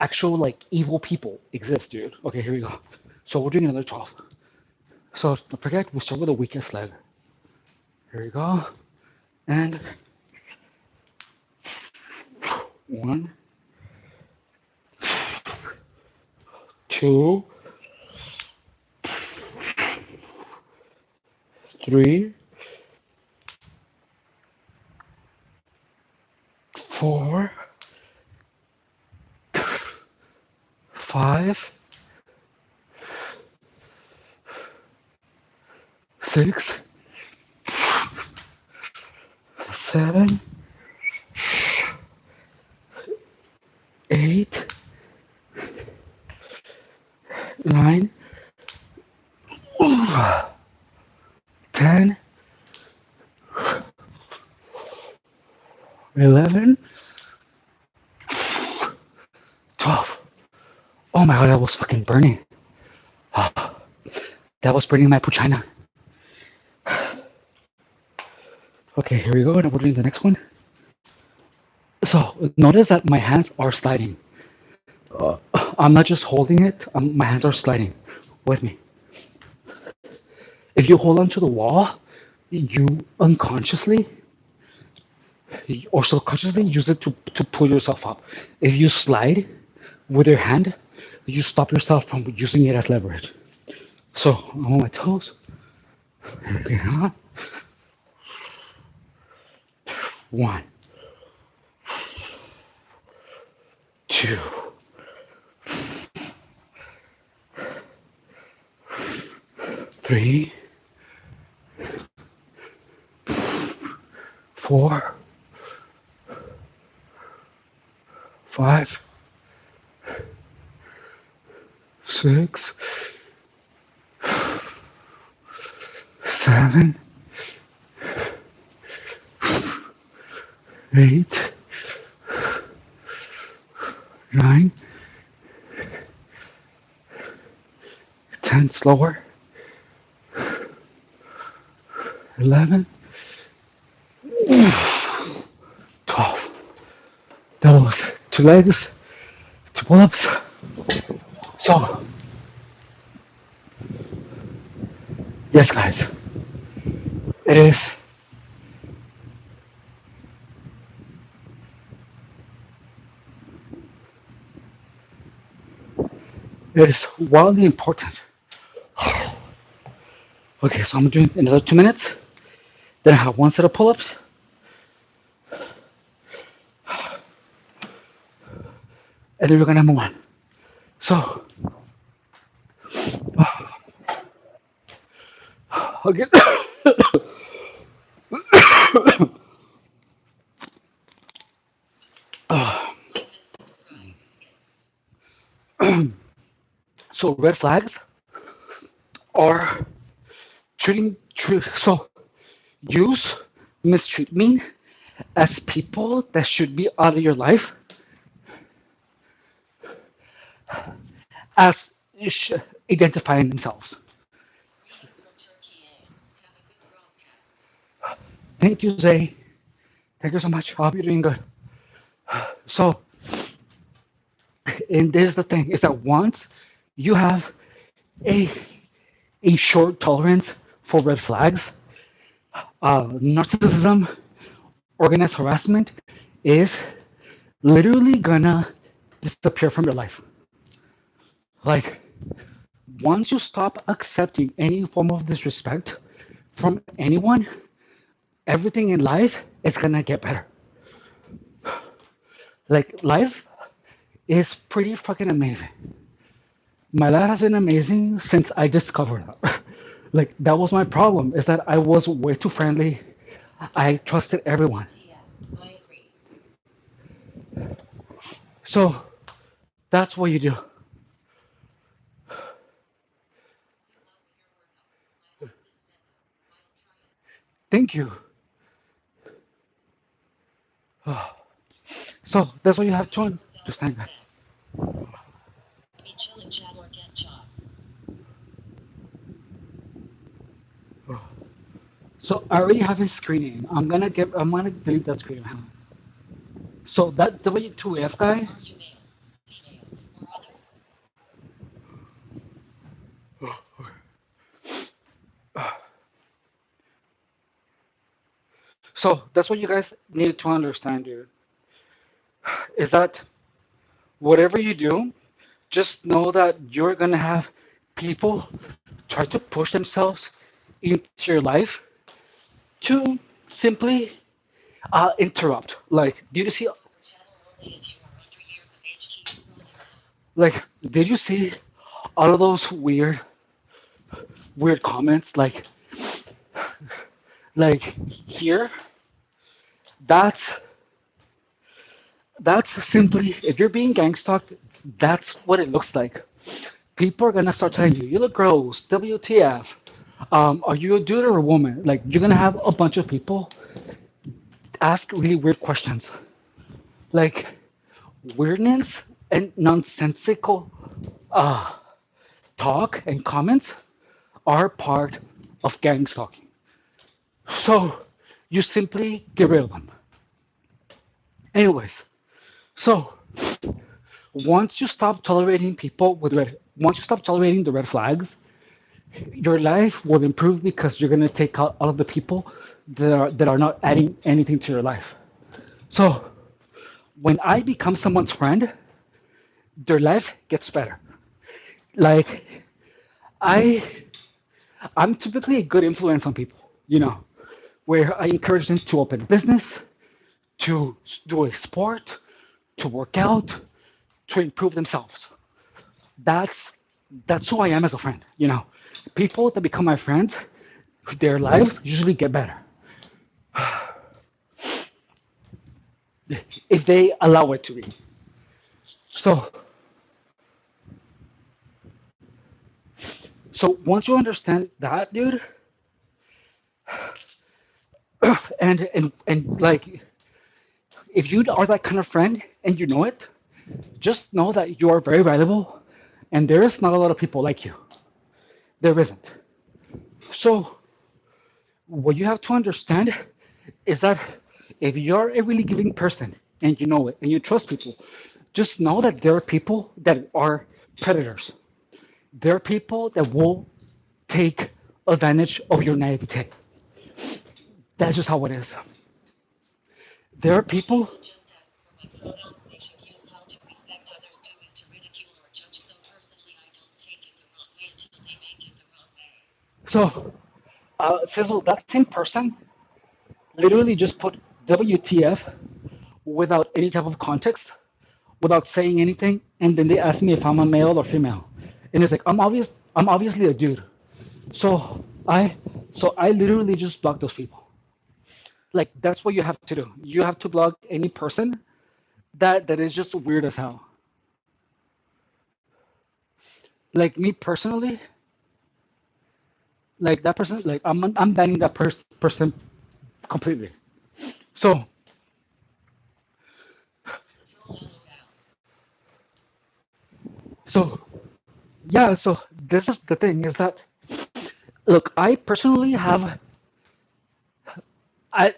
actual like evil people exist, dude. Okay, here we go. So we're doing another 12. So don't forget, we start with the weakest leg. Here we go. And 1, 2, 3, 4, 5, 6, 7, 8, 9, 10, 11, 12. Oh my god, that was fucking burning. Ah, that was burning my puchina. Okay, here we go. And we're doing the next one. So notice that my hands are sliding. I'm not just holding it. My hands are sliding with me. If you hold onto the wall, you unconsciously or subconsciously use it to pull yourself up. If you slide with your hand, you stop yourself from using it as leverage. So I'm on my toes. Okay, 1, 2, 3, 4, 5, 6, 7, 8, 9, 10, slower, 11, 12. That was 2 legs, 2 pull-ups. So, yes, guys, it is. It is wildly important. Okay, so I'm doing another 2 minutes. Then I have 1 set of pull-ups. And then we're gonna move on. So, Okay. So red flags are so use mistreat me as people that should be out of your life as identifying themselves. Thank you, Zay. Thank you so much. I hope you're doing good. So, and this is the thing: is that once you have a a short tolerance for red flags, narcissism, organized harassment is literally gonna disappear from your life. Like once you stop accepting any form of disrespect from anyone, everything in life is gonna get better. Like life is pretty fucking amazing. My life has been amazing since I discovered that. Like that was my problem is that I was way too friendly. I trusted everyone. So that's what you do. Thank you. So that's what you have to understand. So I already have his screening. I'm gonna delete that screen. So that W2F guy. So that's what you guys need to understand, dude. Is that whatever you do, just know that you're gonna have people try to push themselves into your life to simply interrupt. Like, did you see? Like, did you see all of those weird comments? Like here, that's that's simply if you're being gang stalked, that's what it looks like. People are gonna start telling you, "You look gross." WTF? Are you a dude or a woman? Like you're gonna have a bunch of people ask really weird questions, like weirdness and nonsensical uh, talk and comments are part of gang stalking. So you simply get rid of them. Anyways, so once you stop tolerating the red flags, your life will improve because you're gonna take out all of the people that are not adding anything to your life. So when I become someone's friend, their life gets better. Like I I'm typically a good influence on people, where I encourage them to open a business, to do a sport, to work out, to improve themselves. That's that's who I am as a friend. People that become my friends, their lives usually get better if they allow it to be. So so once you understand that, dude, and like if you are that kind of friend and you know it, just know that you are very valuable and there is not a lot of people like you. There isn't. So what you have to understand is that if you're a really giving person and you know it and you trust people, just know that there are people that are predators. There are people that will take advantage of your naivete. That's just how it is. There are people. So, Sizzle, that same person literally just put WTF without any type of context, without saying anything, and then they ask me if I'm a male or female, and it's like I'm obviously a dude. So I so I literally just block those people. Like that's what you have to do. You have to block any person that is just weird as hell. Like me personally, like that person, like I'm banning that person completely. So so yeah, so this is the thing is that look, I personally have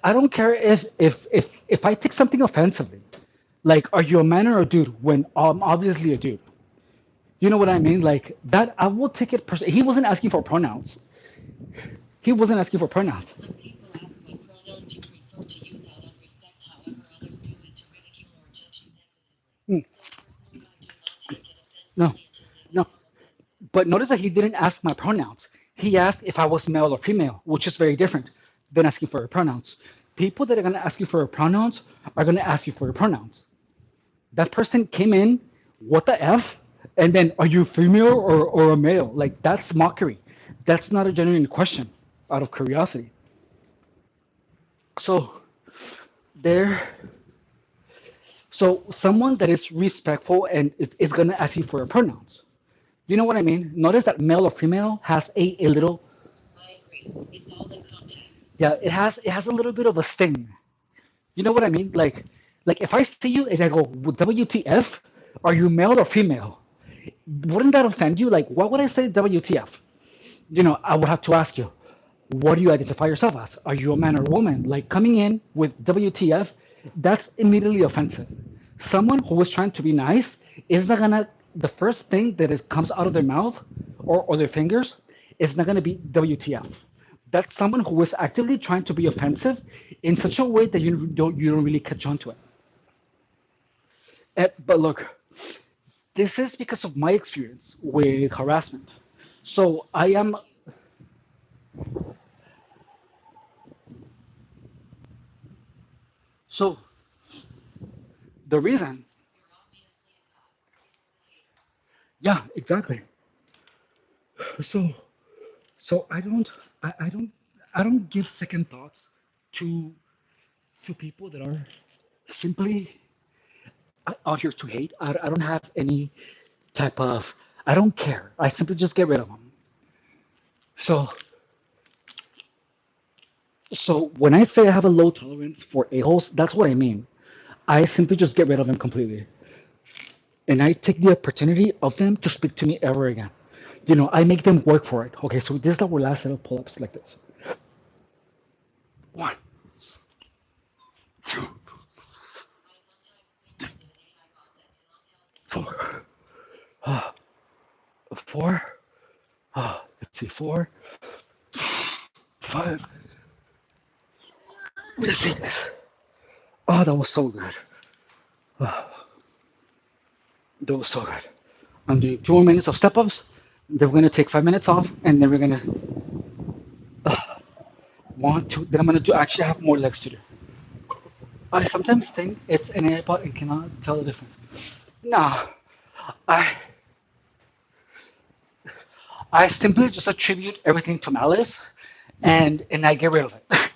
I don't care if I take something offensively. Like, are you a man or a dude? When I'm obviously a dude. You know what I mean? Like that, I will take it personally. He wasn't asking for pronouns. He wasn't asking for pronouns. Mm, no, no. But notice that he didn't ask my pronouns. He asked if I was male or female, which is very different than asking for your pronouns. People that are gonna ask you for your pronouns are gonna ask you for your pronouns. That person came in, what the F? And then, are you female or a male? Like, that's mockery. That's not a genuine question out of curiosity. So, there, so someone that is respectful and is going to ask you for your pronouns. You know what I mean? Notice that male or female has a little, yeah, it has a little bit of a sting. You know what I mean? Like if I see you and I go, WTF? Are you male or female? Wouldn't that offend you? Like, why would I say WTF? I would have to ask you, what do you identify yourself as? Are you a man or a woman? Like coming in with WTF, that's immediately offensive. Someone who is trying to be nice is not gonna, the first thing that comes out of their mouth or their fingers is not gonna be WTF. That's someone who is actively trying to be offensive in such a way that you don't really catch on to it. But look, this is because of my experience with harassment. So I am so the reason, yeah, exactly. So so I don't give second thoughts to people that are simply out here to hate. I don't have any type of, I don't care. I simply just get rid of them. So when I say I have a low tolerance for a-holes, that's what I mean. I simply just get rid of them completely. And I take the opportunity of them to speak to me ever again. I make them work for it. Okay, so this is our last set of pull-ups like this. One, two, four, uh, four, let's see, four, five. Let's see this. Oh, that was so good. Oh, that was so good. I'm doing 2 more minutes of step-ups. Then we're gonna take 5 minutes off, and then we're gonna uh, want to. Then I'm gonna do actually have more legs to do. I sometimes think it's an AirPod and cannot tell the difference. No, I I simply just attribute everything to malice, and I get rid of it.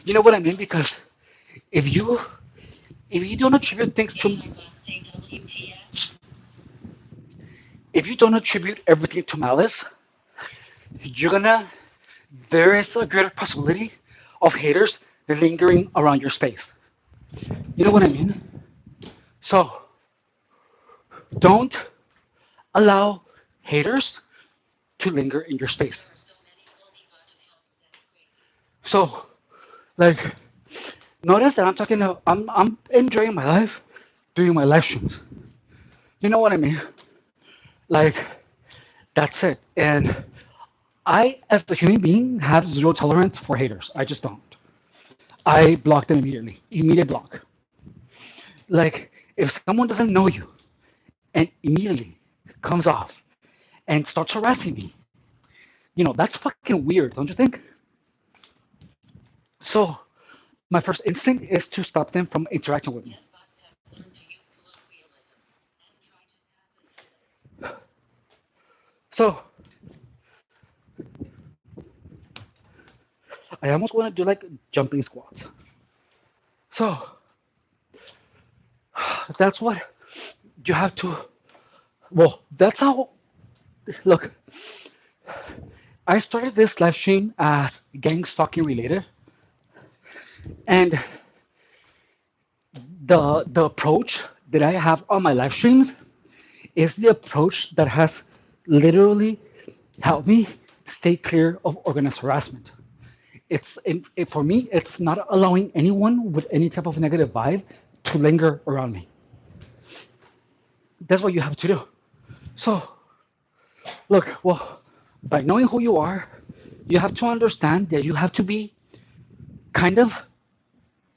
You know what I mean? Because if you if you don't attribute things to if you don't attribute everything to malice, you're gonna there is a greater possibility of haters lingering around your space. You know what I mean? So don't allow haters to linger in your space. So, like, notice that I'm talking. I'm enjoying my life, doing my live streams. You know what I mean? Like, that's it. And I, as a human being, have zero tolerance for haters. I just don't. I block them immediately. Immediate block. Like, if someone doesn't know you and immediately comes off and starts harassing me, that's fucking weird, don't you think? So, my first instinct is to stop them from interacting with me. So, I almost want to do like jumping squats. So that's what you have to. Well, that's how. Look, I started this live stream as gang stalking related, and the approach that I have on my live streams is the approach that has literally helped me stay clear of organized harassment. For me, it's not allowing anyone with any type of negative vibe to linger around me. That's what you have to do. So, look, well, by knowing who you are, you have to understand that you have to be kind of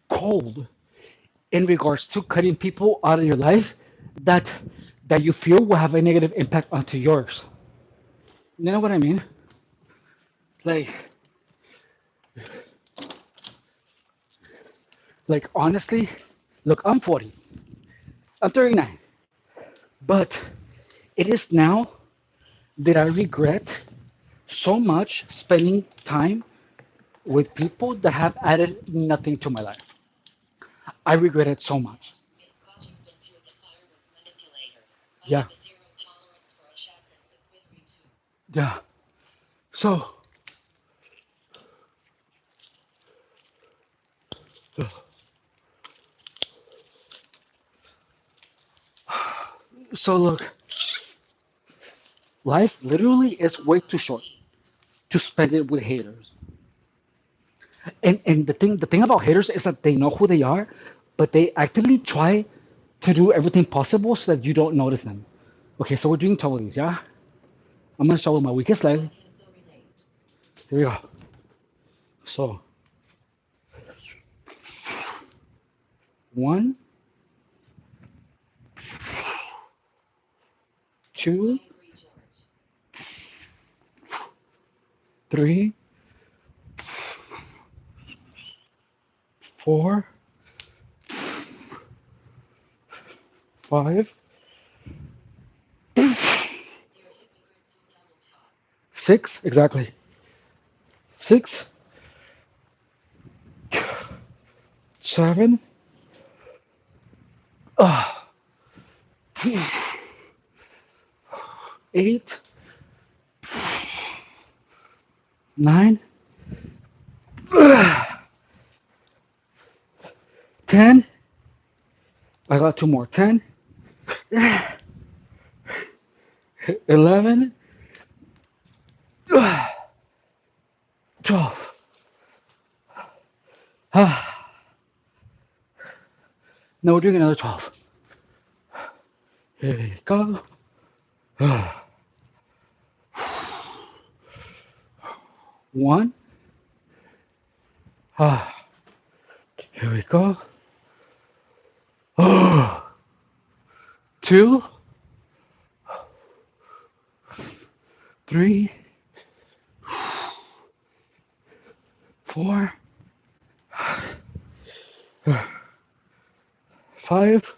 cold in regards to cutting people out of your life that that you feel will have a negative impact onto yours. You know what I mean? Like, honestly, look, I'm 40. I'm 39. But it is now that I regret so much spending time with people that have added nothing to my life. I regret it so much. Yeah, yeah. So, so look, life literally is way too short to spend it with haters. And the thing about haters is that they know who they are, but they actively try to do everything possible so that you don't notice them. Okay, so we're doing toe of these, yeah? I'm gonna show my weakest leg. Here we go. So one, two, three, four, five, six, exactly. Six, seven, uh, eight, nine, 10. I got two more. 10, 11, 12. Now we're doing another 12. Here we go. One. Here we go. Two, three, four, five,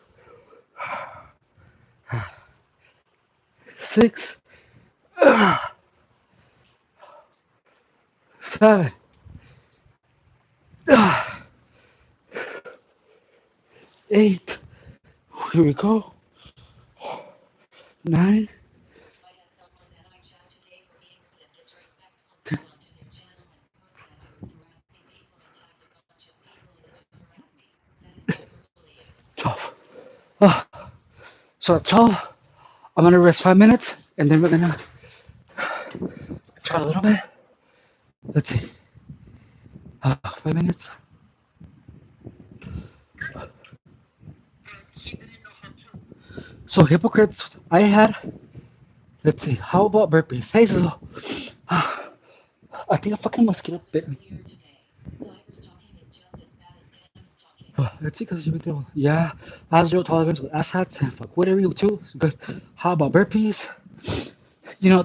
six, seven, eight. Here we go. Nine. Ten, 12. Ah, so at 12, I'm gonna rest 5 minutes and then we're gonna try a little bit. Let's see. 5 minutes. So hypocrites, I had. Let's see. How about burpees? Hey, so I think a fucking mosquito bit me. Let's see, because you do. Yeah, I have zero tolerance with asshats and fuck whatever you too. Good. How about burpees?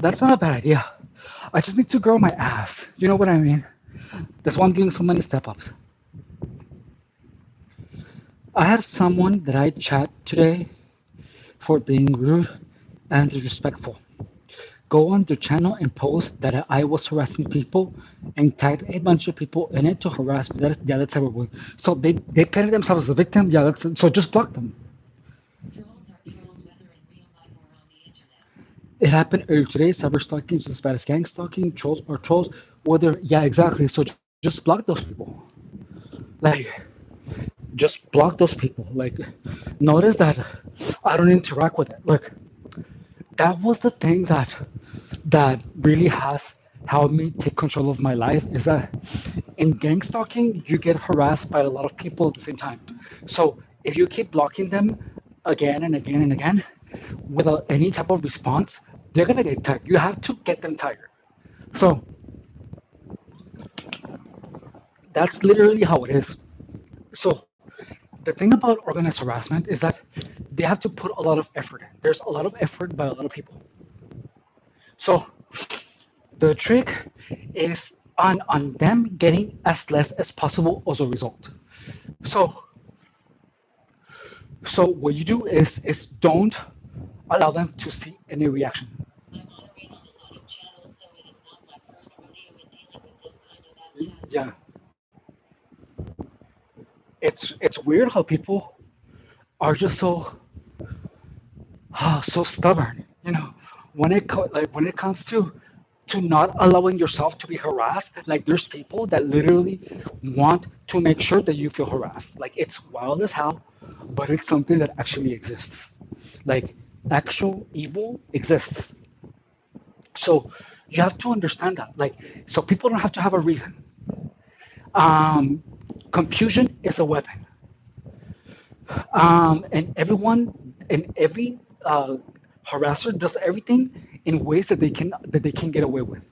That's not a bad idea. I just need to grow my ass. You know what I mean? That's why I'm doing so many step ups. I had someone that I chat today for being rude and disrespectful. go on their channel and post that I was harassing people and tagged a bunch of people in it to harass me. Yeah, that's everyone. So they painted themselves as the victim. Yeah, that's so just block them. It happened earlier today. Cyber stalking is as bad as gang stalking. Trolls are trolls. Whether yeah, exactly. So just block those people. Like just block those people. Like notice that I don't interact with it. Look, that was the thing that really has helped me take control of my life is that in gang stalking you get harassed by a lot of people at the same time. So if you keep blocking them again and again and again without any type of response, they're gonna get tired. You have to get them tired. So that's literally how it is. So the thing about organized harassment is that they have to put a lot of effort in. There's a lot of effort by a lot of people. So the trick is on them getting as less as possible as a result. So so what you do is don't allow them to see any reaction. Yeah, it's weird how people are just so stubborn. You know, when it comes to not allowing yourself to be harassed, like there's people that literally want to make sure that you feel harassed. Like it's wild as hell, but it's something that actually exists. Like actual evil exists. So you have to understand that. Like so people don't have to have a reason. Um, confusion is a weapon. And every harasser does everything in ways that they can get away with.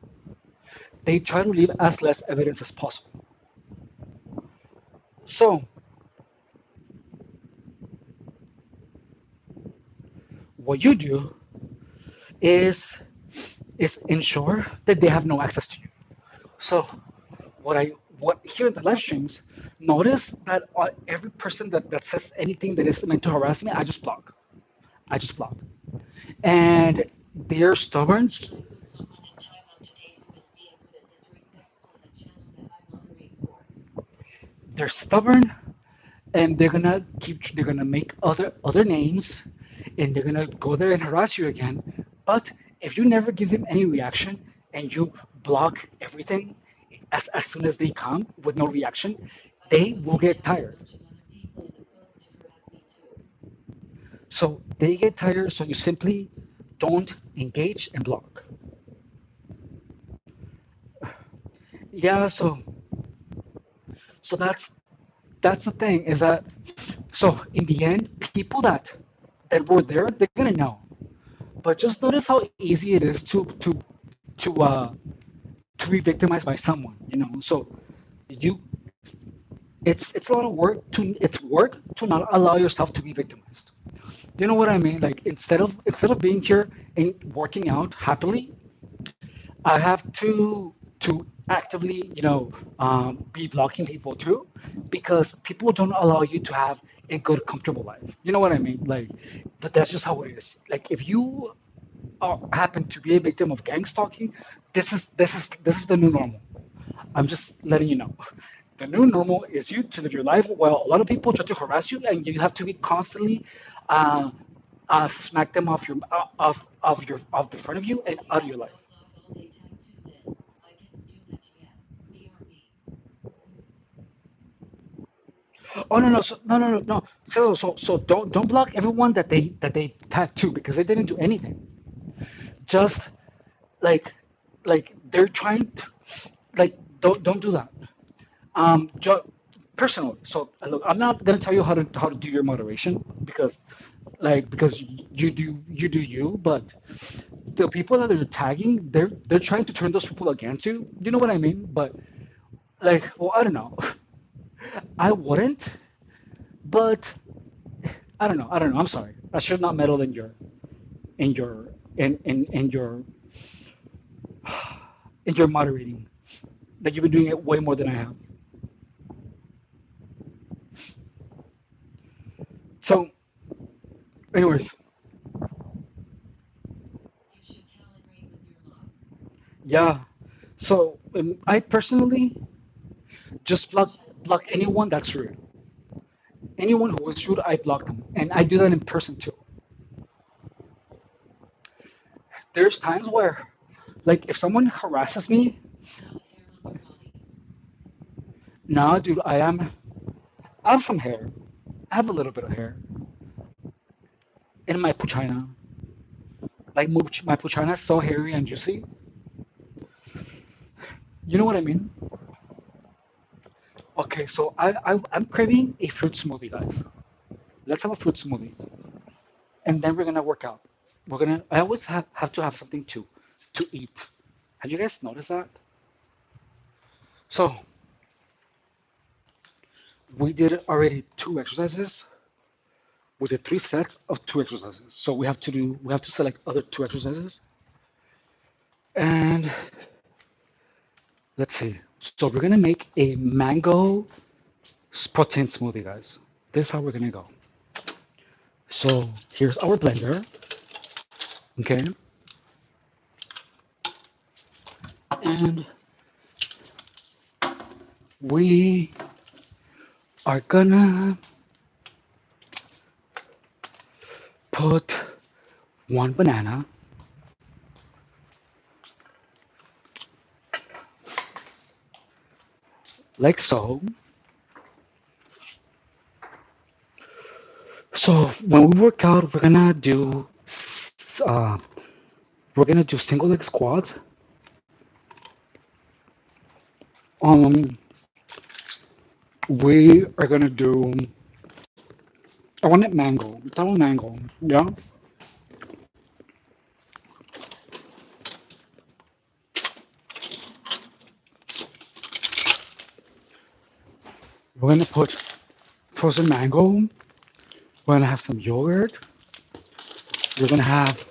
They try to leave as less evidence as possible. So what you do is is ensure that they have no access to you. So what here in the live streams, notice that every person that says anything that is meant to harass me, I just block. I just block. And they're stubborn. They're stubborn and they're gonna make other names and they're gonna go there and harass you again. But if you never give them any reaction and you block everything as soon as they come with no reaction, they will get tired. So they get tired, so you simply don't engage and block. Yeah, so that's the thing is that so in the end, people that were there, they're gonna know. But just notice how easy it is to to be victimized by someone, you know. So you it's a lot of work it's work to not allow yourself to be victimized. You know what I mean? Like instead of being here and working out happily, I have to actively, be blocking people too, because people don't allow you to have a good, comfortable life. You know what I mean? Like, but that's just how it is. Like, if you happen to be a victim of gang stalking, this is the new normal. I'm just letting you know. The new normal is you to live your life while a lot of people try to harass you, and you have to be constantly uh, smack them off off the front of you and out of your life. Oh no no so, no no no no. So don't block everyone that they tag to because they didn't do anything. Just like they're trying to don't do that. Personally. So look, I'm not gonna tell you how to do your moderation because you do you, but the people that are tagging, they're trying to turn those people against you. You know what I mean? But well, I don't know. I wouldn't, but I don't know. I don't know. I'm sorry. I should not meddle in your in your in your moderating. Like you've been doing it way more than I have. So, anyways, Yeah. So I personally just block anyone that's rude. Anyone who is rude, I block them, and I do that in person too. There's times where, like, if someone harasses me, nah, dude, I have some hair. I have a little bit of hair in my puchina. Like my puchina is so hairy and juicy. You know what I mean? Okay, so I'm craving a fruit smoothie, guys. Let's have a fruit smoothie, and then we're gonna work out. I always have to have something to eat. Have you guys noticed that? So we did already two exercises. We did three sets of two exercises. So we have to select other two exercises. And let's see. So we're gonna make a mango protein smoothie, guys. This is how we're gonna go. So here's our blender. Okay. And we are gonna put one banana like so. So when we work out, uh, we're gonna do single leg squats. Um, we are gonna do. I want it mango. That one mango. Yeah. We're gonna put frozen mango. We're gonna have some yogurt. We're gonna have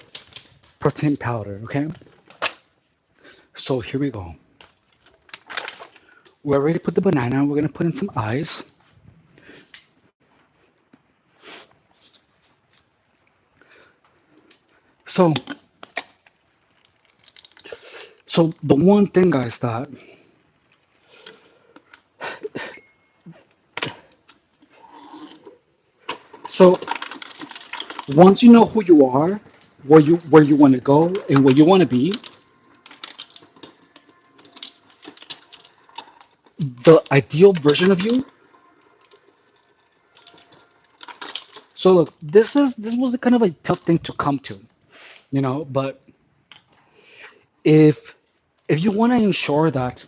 protein powder. Okay. So here we go. We already put the banana. We're gonna put in some ice. So so the one thing, guys, that so once you know who you are, where you want to go, and where you want to be, the ideal version of you. So look, this was a kind of a tough thing to come to, but if you want to ensure that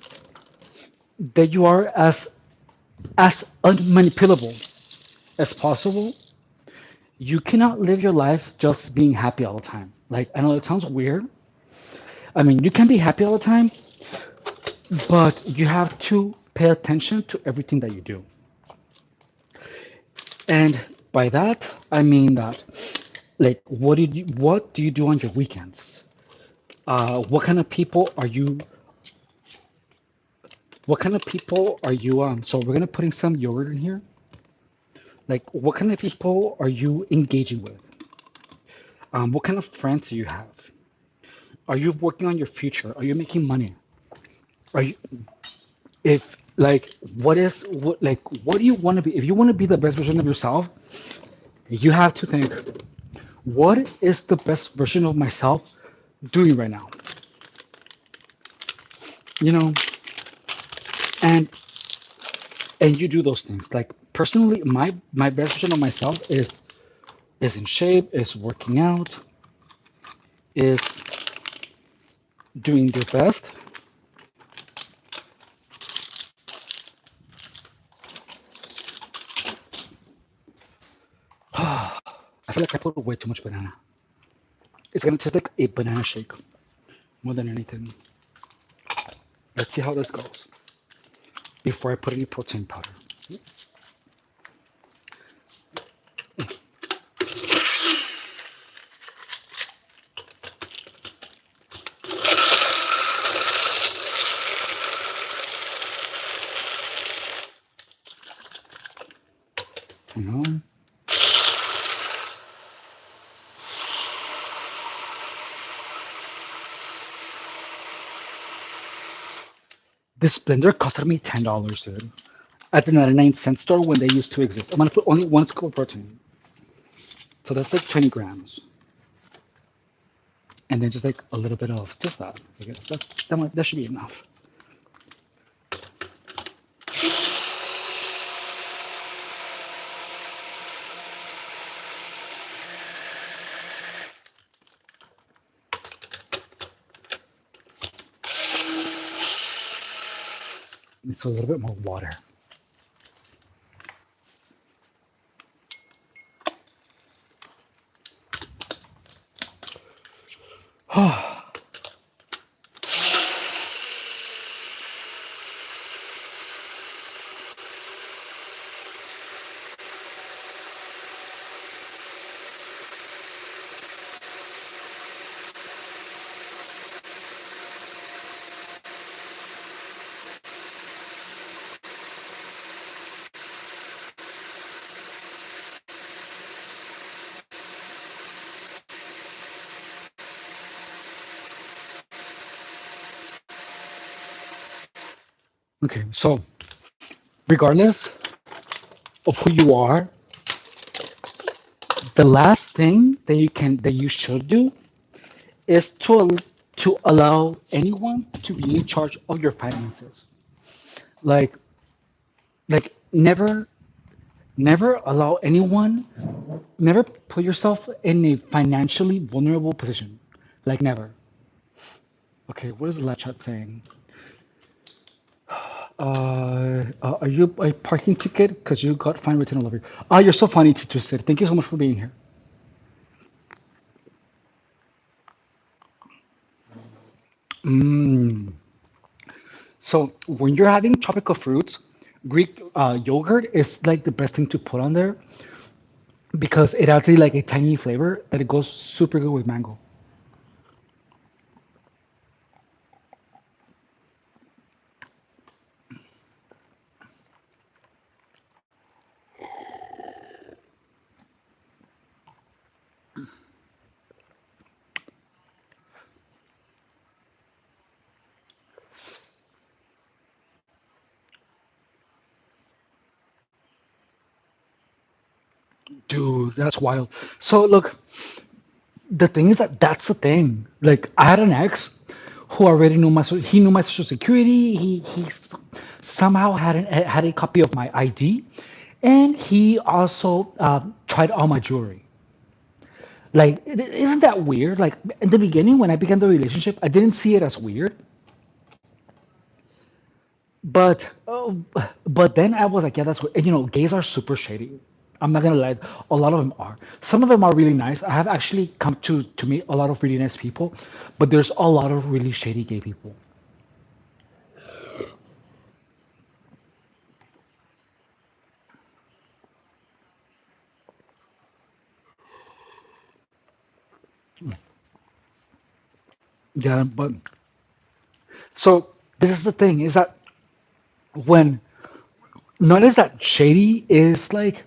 you are as unmanipulable as possible, you cannot live your life just being happy all the time. Like, I know it sounds weird. I mean, you can be happy all the time, but you have to pay attention to everything that you do. And by that, I mean that, like, what do you do on your weekends? What kind of people are you? What kind of people are you? So we're gonna putting some yogurt in here. Like, what kind of people are you engaging with? What kind of friends do you have? Are you working on your future? Are you making money? Are you, if like, what do you want to be? If you want to be the best version of yourself, you have to think, what is the best version of myself doing right now? You know, and you do those things. Like, personally, my best version of myself is in shape, is working out, is doing their best. I feel like I put way too much banana. It's gonna taste like a banana shake more than anything. Let's see how this goes before I put any protein powder. You know, This blender costed me $10, dude. At the 99-cent store when they used to exist. I'm gonna put only one scoop of protein. So that's like 20 grams. And then just like a little bit of just that. I guess that should be enough. So a little bit more water. Okay, so regardless of who you are, the last thing that you should do is to allow anyone to be in charge of your finances. Like never allow anyone, never put yourself in a financially vulnerable position. Like never. Okay, what is the live chat saying? Are you a parking ticket? Because you got fine written all over you. Ah, you're so funny, Twisted. Thank you so much for being here. Mm. So when you're having tropical fruits, Greek yogurt is like the best thing to put on there because it adds like a tangy flavor that it goes super good with mango. Dude, that's wild. So look, the thing is that that's the thing. Like I had an ex who already knew he knew my social security. Somehow had a copy of my ID, and he also tried all my jewelry. Like, isn't that weird? Like in the beginning, when I began the relationship, I didn't see it as weird, but but then I was like, yeah, that's weird. And you know, gays are super shady. I'm not gonna lie, a lot of them are. Some of them are really nice. I have actually come to meet a lot of really nice people, but there's a lot of really shady gay people. Yeah, but so this is the thing is that when notice that shady is like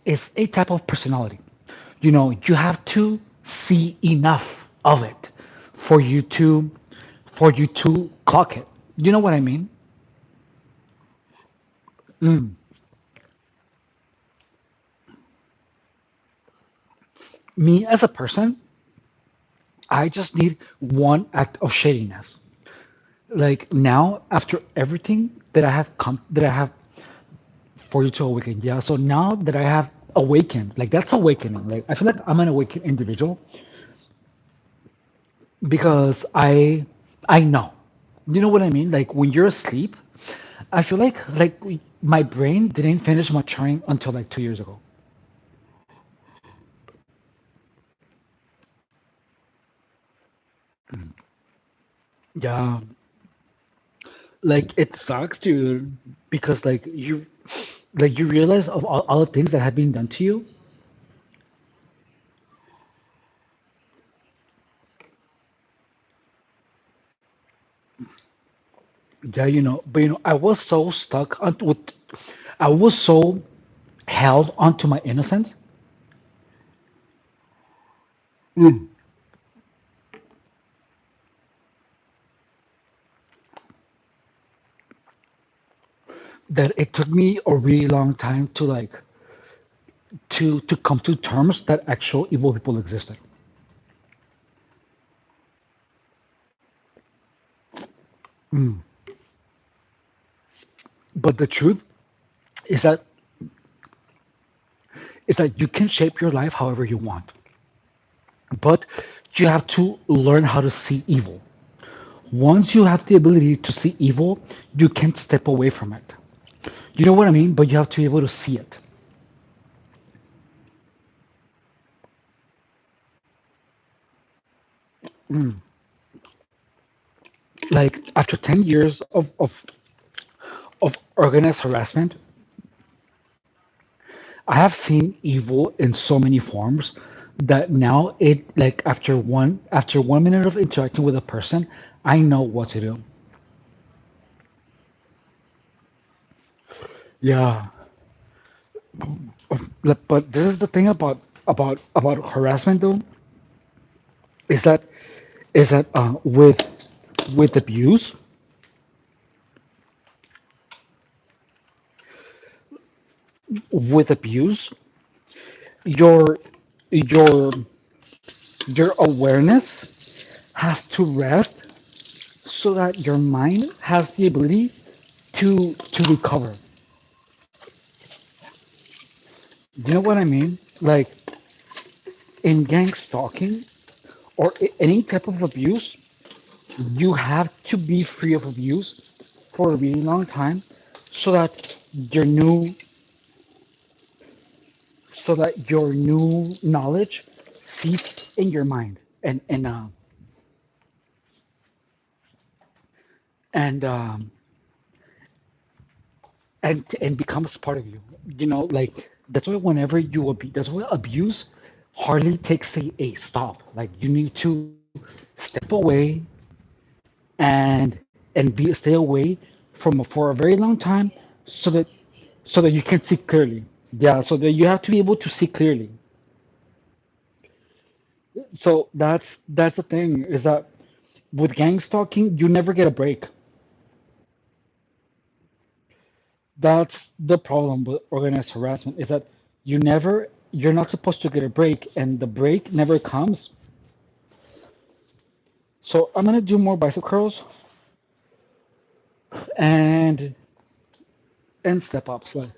it's a type of personality. You know, you have to see enough of it for you to clock it. You know what I mean? Mm. Me as a person, I just need one act of shadiness. Like now, after everything that I have for you to awaken, yeah. So now that I have awakened, like that's awakening. Like I feel like I'm an awakened individual because I know. You know what I mean? Like when you're asleep, I feel like my brain didn't finish maturing until like 2 years ago. Yeah, like it sucks, dude, because like you realize of all the things that have been done to you. Yeah, you know, but you know, I was so stuck on with, I was so held onto my innocence. Mm. that it took me a really long time to to come to terms that actual evil people existed. Mm. But the truth is that you can shape your life however you want, but you have to learn how to see evil. Once you have the ability to see evil, you can't step away from it. You know what I mean? But you have to be able to see it. Mm. Like after 10 years of organized harassment, I have seen evil in so many forms that now it like after 1 minute of interacting with a person, I know what to do. Yeah, but this is the thing about harassment though, is that with abuse, with abuse, your your your awareness has to rest so that your mind has the ability to recover. You know what I mean? Like in gang stalking or any type of abuse, you have to be free of abuse for a really long time so that your new your new knowledge seeps in your mind and and becomes part of you. You know, like that's why whenever you abuse, that's why abuse hardly takes a stop. Like you need to step away and be stay away from for a very long time so that you can see clearly. Yeah, so that you have to be able to see clearly. So that's the thing is that with gang stalking, you never get a break. That's the problem with organized harassment is that you're not supposed to get a break and the break never comes. So I'm gonna do more bicep curls and step ups like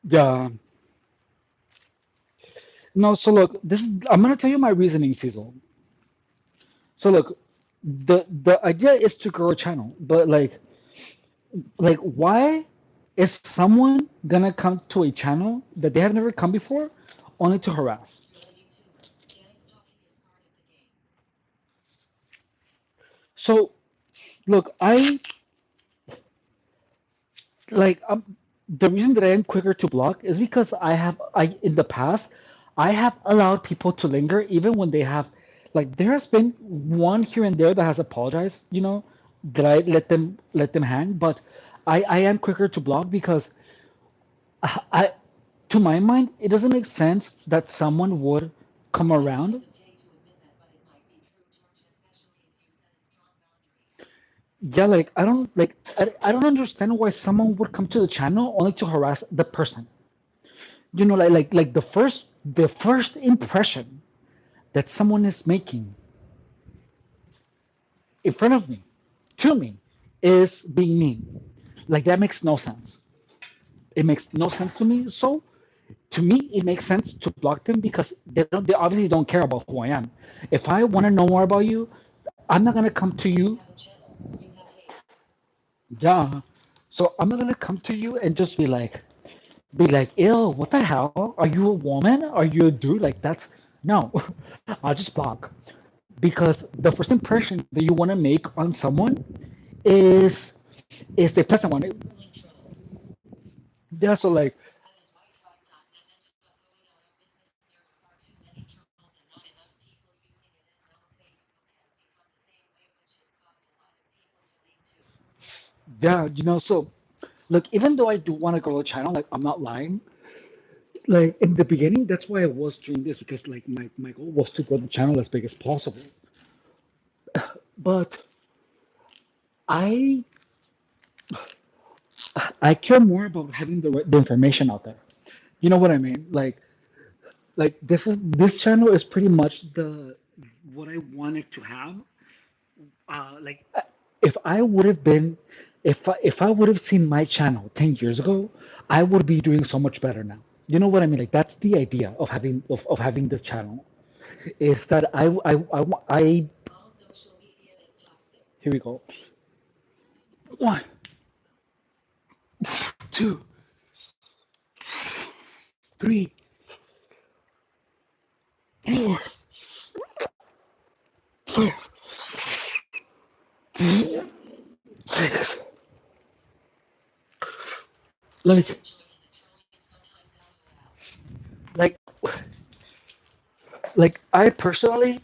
yeah. No, so look, this is I'm gonna tell you my reasoning, Cecil. So look, the idea is to grow a channel, but why is someone gonna come to a channel that they have never come before only to harass? So look, I like the reason that I am quicker to block is because I in the past I have allowed people to linger even when they have like there has been one here and there that has apologized, you know, that I let them hang, but I am quicker to block because I to my mind it doesn't make sense that someone would come around. Yeah, like I don't understand why someone would come to the channel only to harass the person. You know, the first impression that someone is making in front of me, to me, is being mean. Like that makes no sense. It makes no sense to me. So to me, it makes sense to block them because they obviously don't care about who I am. If I want to know more about you, I'm not gonna come to you. Yeah. So I'm not gonna come to you and just be like, ew, what the hell? Are you a woman? Are you a dude? Like that's no. I'll just block. Because the first impression that you want to make on someone is the pleasant one. Yeah, so like yeah, you know, so look, even though I do want to grow a channel, like I'm not lying, like in the beginning, that's why I was doing this because like my goal was to grow the channel as big as possible. But I I care more about having the information out there. You know what I mean? Like this channel is pretty much the what I wanted to have. Like if I would have been if I would have seen my channel 10 years ago, I would be doing so much better now. You know what I mean? Like that's the idea of having this channel is that I here we go. One, two, three, four, five, six. Like like like I personally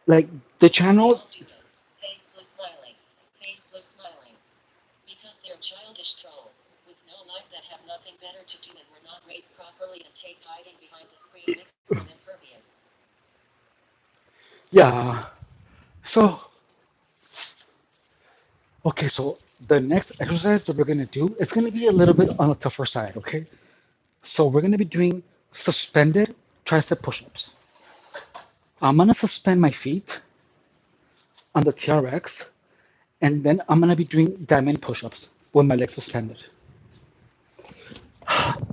like the channel. Yeah. So okay, so the next exercise that we're gonna do is gonna be a little bit on the tougher side, okay? So we're gonna be doing suspended tricep push-ups. I'm gonna suspend my feet on the TRX, and then I'm gonna be doing diamond push-ups with my legs suspended.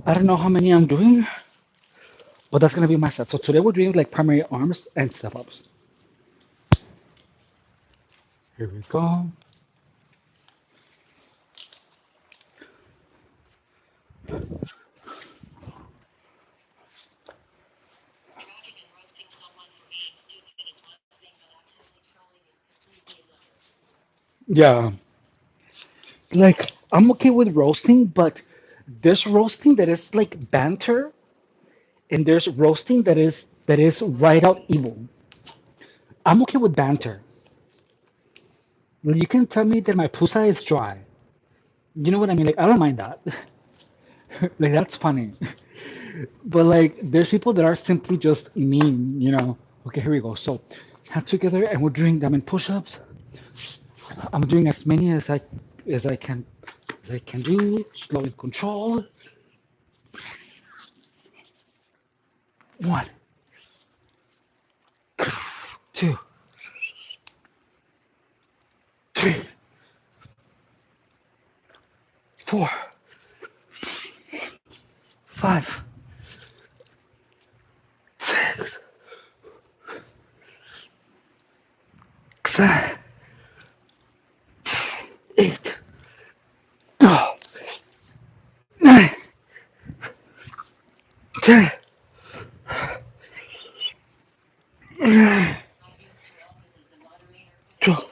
I don't know how many I'm doing, but that's gonna be my set. So today we're doing like primary arms and step-ups. Here we go. Yeah, like I'm okay with roasting, but there's roasting that is like banter, and there's roasting that is right out evil. I'm okay with banter. You can tell me that my pussy is dry. You know what I mean? Like I don't mind that. Like that's funny. But like there's people that are simply just mean, you know. Okay, here we go. So hands together and we're doing diamond push-ups. I'm doing as many as I can as I can do, slow and control. One, two, three, four, five, six, seven, eight, nine, 10, 12.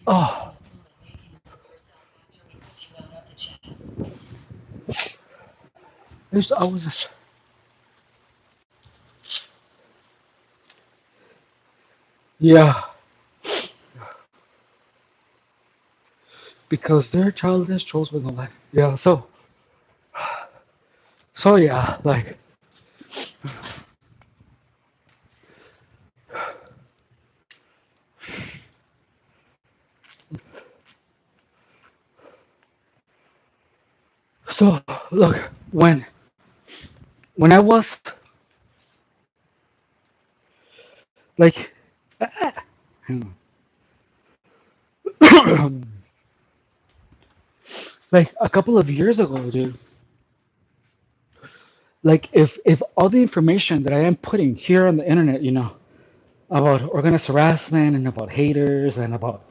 Oh, I was just, yeah, because they're childish trolls with no life. Yeah, so yeah, like, so look, when I was like, like a couple of years ago, dude, like if all the information that I am putting here on the internet, you know, about organized harassment and about haters and about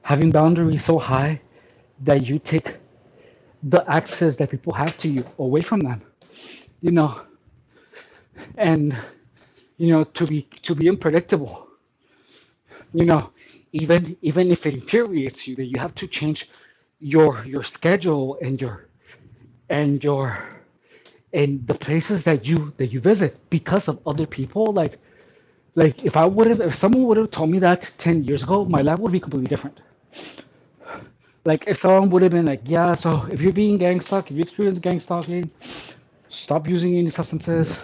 having boundaries so high that you take the access that people have to you away from them, you know, and you know to be unpredictable, you know, even if it infuriates you that you have to change your schedule and your and the places that you visit because of other people. Like if someone would have told me that 10 years ago, my life would be completely different. Like if someone would have been like, yeah, so if you're being gang stalked, if you experience gang stalking, stop using any substances.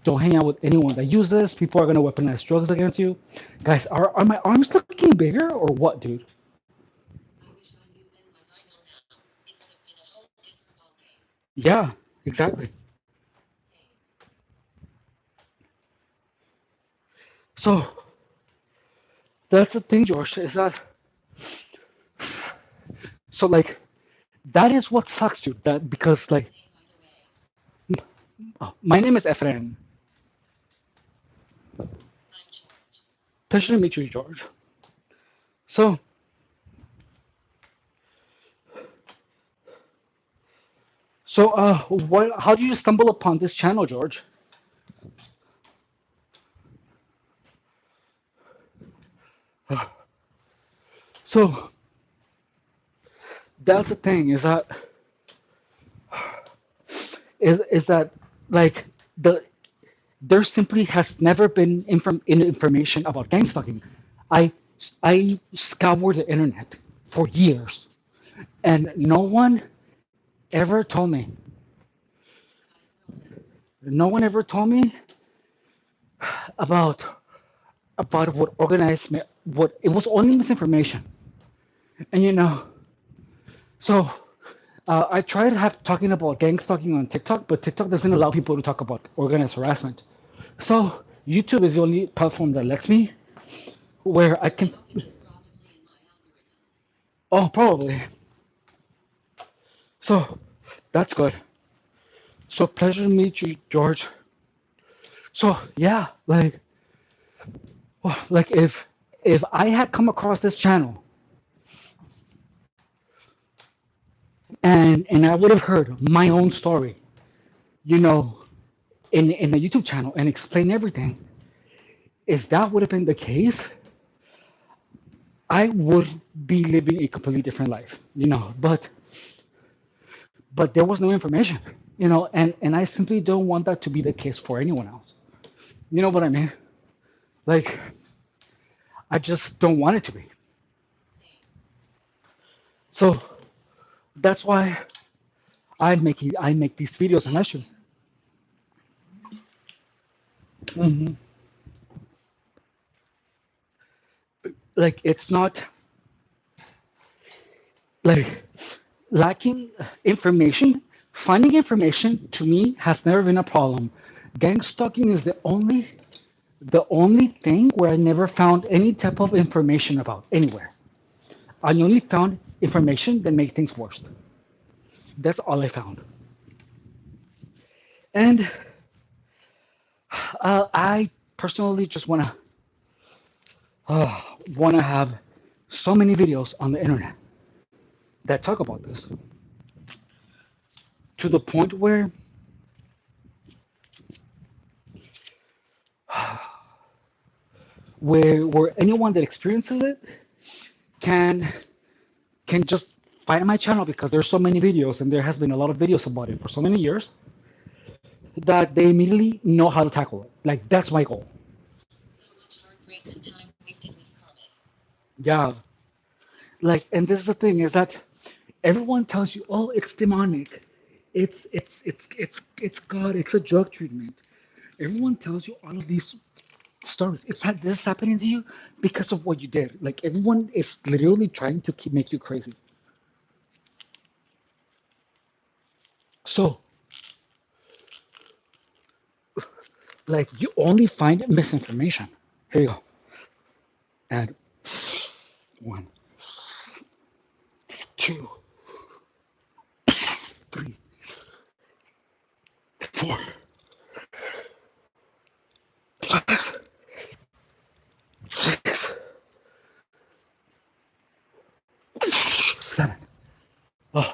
Don't hang out with anyone that uses. People are gonna weaponize drugs against you. Guys, are my arms looking bigger or what, dude? Yeah, exactly. So that's the thing, George, is that so like that is what sucks, dude. That because like my name is Efren. Pleasure to meet you, George. So what? How did you stumble upon this channel, George? So that's the thing is that like the there simply has never been information about gang stalking. I I scoured the internet for years, and no one ever told me. No one ever told me about what what it was only misinformation. And so I tried talking about gang stalking on TikTok, but TikTok doesn't allow people to talk about organized harassment. So YouTube is the only platform that lets me, where I can. Oh, probably. So that's good. So pleasure to meet you, George. So yeah, like if I had come across this channel and I would have heard my own story, you know, in the YouTube channel and explain everything, if that would have been the case, I would be living a completely different life, but there was no information, and I simply don't want that to be the case for anyone else. You know what I mean? Like I just don't want it to be. So that's why I make these videos on YouTube. Hmm. Like it's not like lacking information. Finding information to me has never been a problem. Gang stalking is the only thing where I never found any type of information about anywhere. I only found information that made things worse. That's all I found. And I personally just wanna have so many videos on the internet that talk about this to the point where anyone that experiences it can can just find my channel because there's so many videos and there has been a lot of videos about it for so many years that they immediately know how to tackle it. Like that's my goal. Yeah. Like, and this is the thing is that everyone tells you, oh, it's demonic, it's God, it's a drug treatment. Everyone tells you all of these stories. This is happening to you because of what you did. Like everyone is literally trying to keep make you crazy. So like you only find misinformation. Here you go. Add one, two, three, four, five, six, seven. Oh,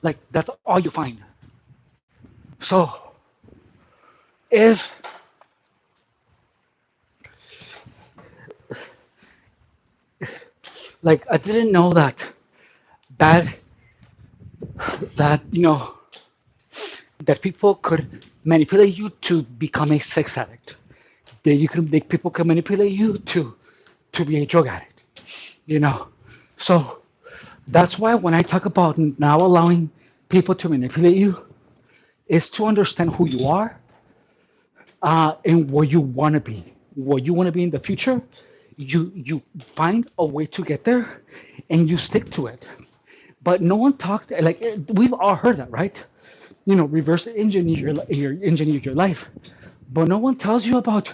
like that's all you find. So if like I didn't know that that that people could manipulate you to become a sex addict. That you can make people can manipulate you to be a drug addict. You know, So that's why when I talk about now allowing people to manipulate you, is to understand who you are and what you want to be. What you want to be in the future, you find a way to get there, and you stick to it. But no one talked like we've all heard that, right? Reverse engineer your life. But no one tells you about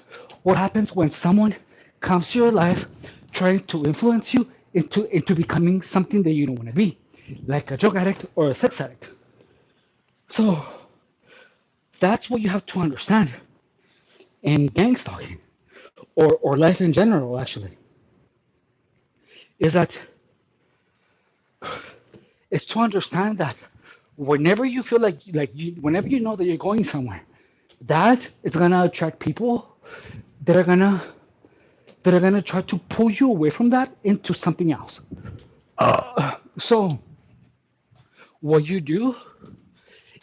what happens when someone comes to your life trying to influence you into becoming something that you don't want to be, like a drug addict or a sex addict. So that's what you have to understand in gang stalking or life in general, actually, is that is to understand that whenever you feel whenever you know that you're going somewhere, that is gonna attract people that are gonna try to pull you away from that into something else. So what you do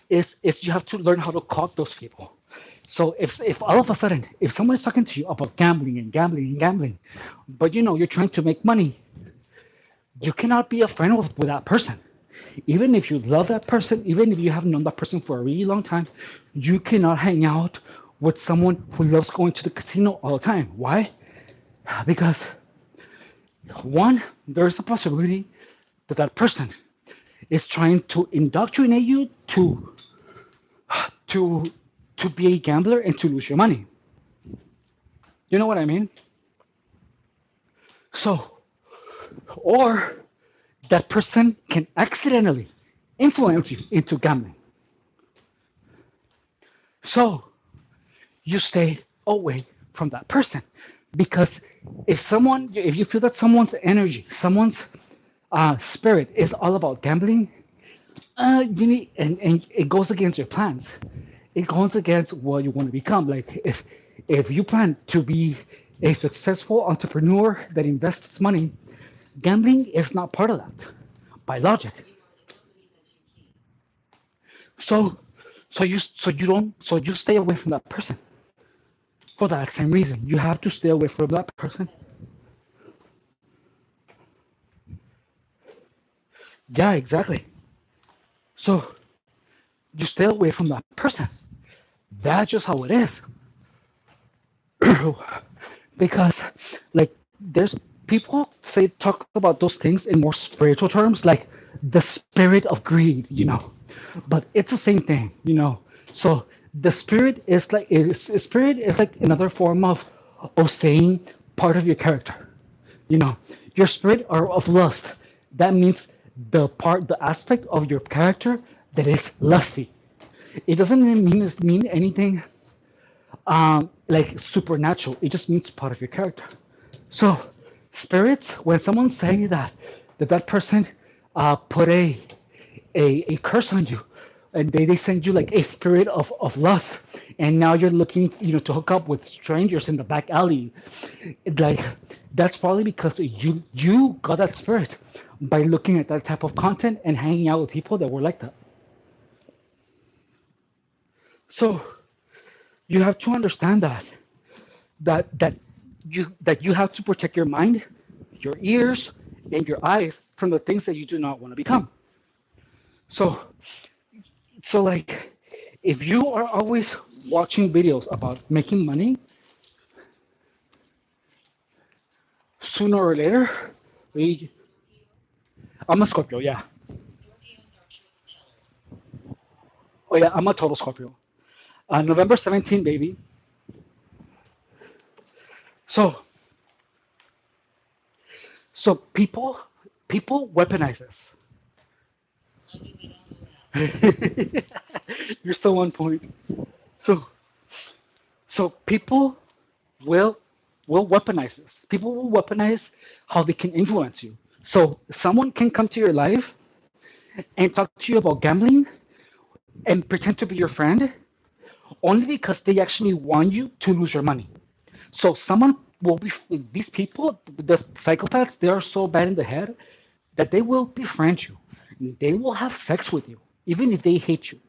is you have to learn how to clock those people. So if all of a sudden if someone is talking to you about gambling and gambling and gambling, but you're trying to make money, you cannot be a friend with that person. Even if you love that person, even if you have known that person for a really long time, you cannot hang out with someone who loves going to the casino all the time. Why? Because one, there's a possibility that that person is trying to indoctrinate you to to be a gambler and to lose your money. You know what I mean? So, or that person can accidentally influence you into gambling. So, you stay away from that person because if you feel that someone's energy, someone's spirit is all about gambling, you need and it goes against your plans. It goes against what you want to become. Like if you plan to be a successful entrepreneur that invests money, gambling is not part of that by logic. So you stay away from that person for that same reason. You have to stay away from that person. Yeah, exactly. So you stay away from that person. That's just how it is. Because like there's people say talk about those things in more spiritual terms, like the spirit of greed. But it's the same thing. So the spirit is like another form of saying part of your character. you know your spirit or of lust, that means the aspect of your character that is lusty. It doesn't mean anything like supernatural. It just means part of your character. So spirits, when someone's saying that person put a curse on you, and they send you like a spirit of lust, and now you're looking to hook up with strangers in the back alley, like that's probably because you got that spirit by looking at that type of content and hanging out with people that were like that. So you have to understand that you have to protect your mind, your ears, and your eyes from the things that you do not want to become. So like if you are always watching videos about making money, sooner or later, we, I'm a Scorpio, yeah. Oh yeah, I'm a total Scorpio. November 17, baby. So people weaponize this. You're so on point. So people will weaponize this. People will weaponize how they can influence you. So someone can come to your life and talk to you about gambling and pretend to be your friend only because they actually want you to lose your money. So someone will be these people, the psychopaths, they are so bad in the head that they will befriend you. They will have sex with you, even if they hate you.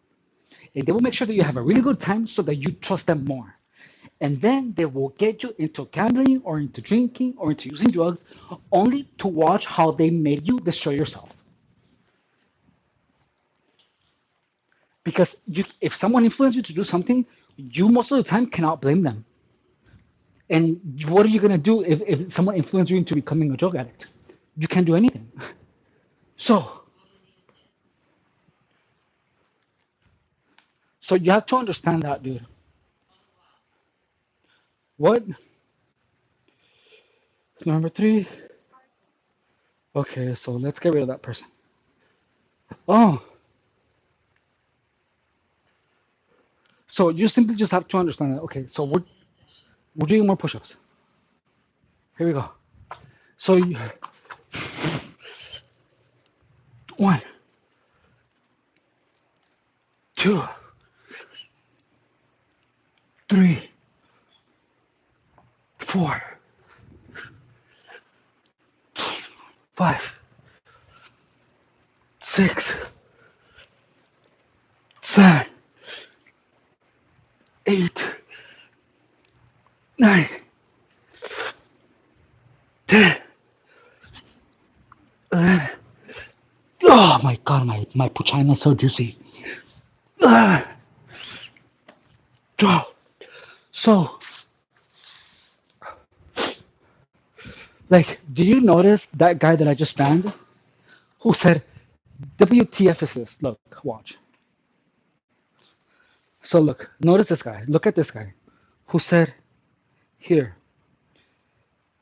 And they will make sure that you have a really good time so that you trust them more. And then they will get you into gambling or into drinking or into using drugs only to watch how they made you destroy yourself. Because if someone influenced you to do something, you most of the time cannot blame them. And what are you going to do if someone influenced you into becoming a drug addict? You can't do anything. So, so you have to understand that, dude. What? Number three? Okay, so let's get rid of that person. Oh, so you simply just have to understand that. Okay, so we're doing more push-ups. Here we go. So, one, two, three, four, five, six, seven, eight, nine, 10, 11. Oh my god, my puchina is so juicy. 12. So, like, did you notice that guy that I just banned who said, WTF is this? Look, watch. So, look, notice this guy. Look at this guy who said, here.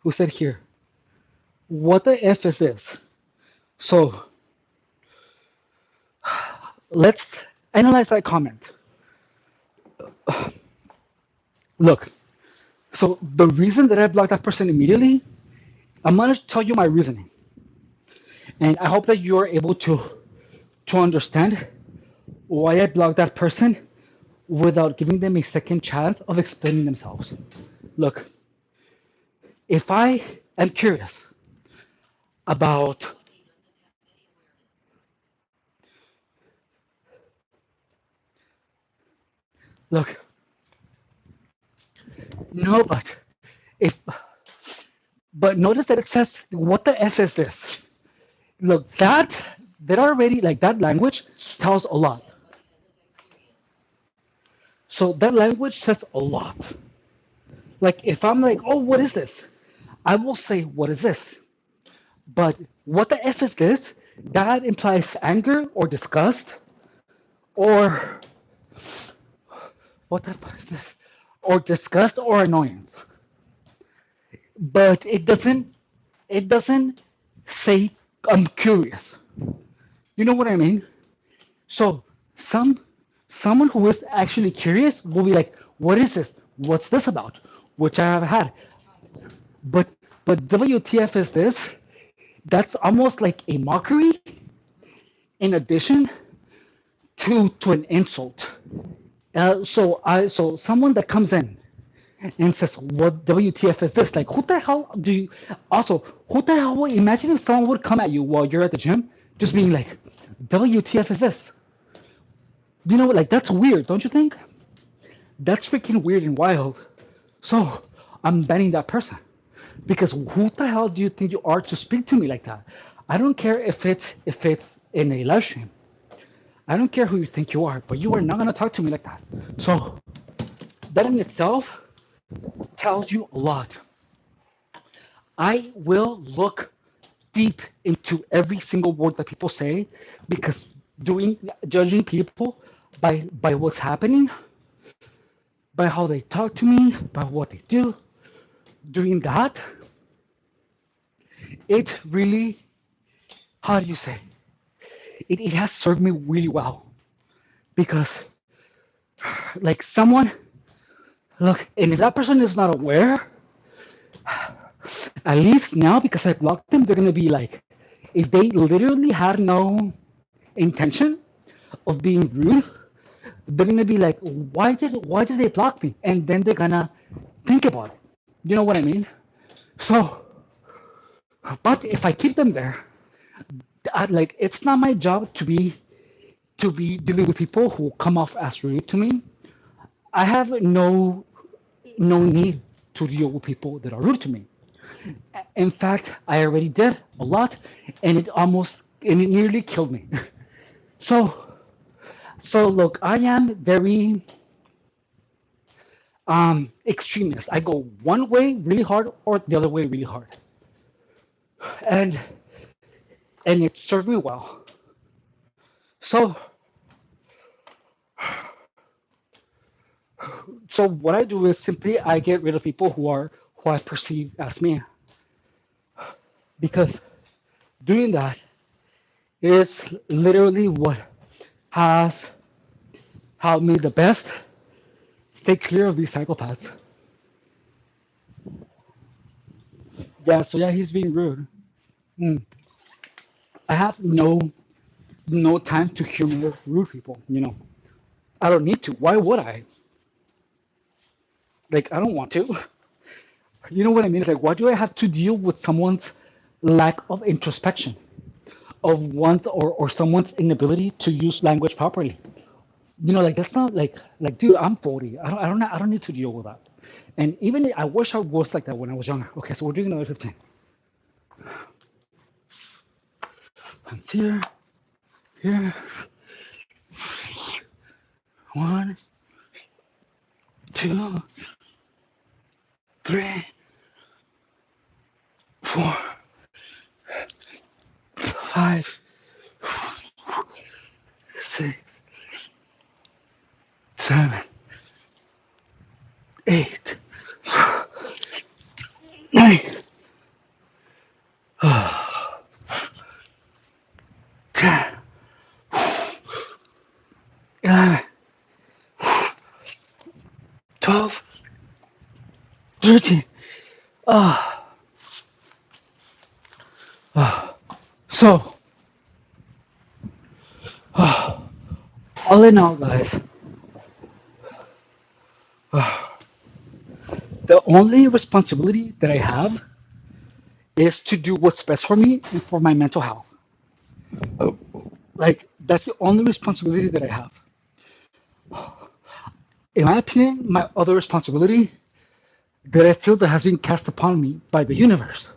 Who said, here. What the F is this? So, let's analyze that comment. Look, so the reason that I blocked that person immediately, I'm going to tell you my reasoning. And I hope that you're able to understand why I blocked that person without giving them a second chance of explaining themselves. Look, if I am curious about, look, no, if, but notice that it says, what the F is this? Look, that already, like that language tells a lot. So that language says a lot. Like if I'm like, oh, what is this? I will say, what is this? But what the F is this? That implies anger or disgust or what the fuck is this? Or disgust or annoyance. But it doesn't say I'm curious. You know what I mean? So someone who is actually curious will be like, what is this? What's this about? Which I have had. But but WTF is this? That's almost like a mockery in addition to an insult. So someone that comes in and says, "What WTF is this?" Like, who the hell do you? Also, who the hell? Imagine if someone would come at you while you're at the gym, just being like, "WTF is this?" You know, like that's weird, don't you think? That's freaking weird and wild. So I'm banning that person because who the hell do you think you are to speak to me like that? I don't care if it's in a live stream. I don't care who you think you are, but you are not gonna talk to me like that. So that in itself tells you a lot. I will look deep into every single word that people say because doing judging people by what's happening, by how they talk to me, by what they do, doing that, it really, how do you say, it has served me really well because like someone, look, and if that person is not aware, at least now because I blocked them, they're gonna be like, if they literally had no intention of being rude, they're gonna be like, why did they block me? And then they're gonna think about it. You know what I mean? So, but if I keep them there, like it's not my job to be dealing with people who come off as rude to me. I have no no need to deal with people that are rude to me. In fact, I already did a lot, and it nearly killed me. So, so look, I am very extremist. I go one way really hard or the other way really hard, and and it served me well. So, so what I do is simply I get rid of people who I perceive as me, because doing that is literally what has helped me the best stay clear of these psychopaths. Yeah, so yeah, he's being rude. Mm. I have no time to humor rude people. I don't need to. Why would I? Like, I don't want to. You know what I mean? Like, why do I have to deal with someone's lack of introspection, of one's or someone's inability to use language properly? Like that's not like, dude, I'm 40. I don't need to deal with that. And even I wish I was like that when I was younger. Okay, so we're doing another 15. Once here, here. One, two, three, four, five, six, seven, eight, nine, 10, 11, 12, 13. Ah, so, ah, all in all, guys, the only responsibility that I have is to do what's best for me and for my mental health. Like, that's the only responsibility that I have. In my opinion, my other responsibility that I feel that has been cast upon me by the universe,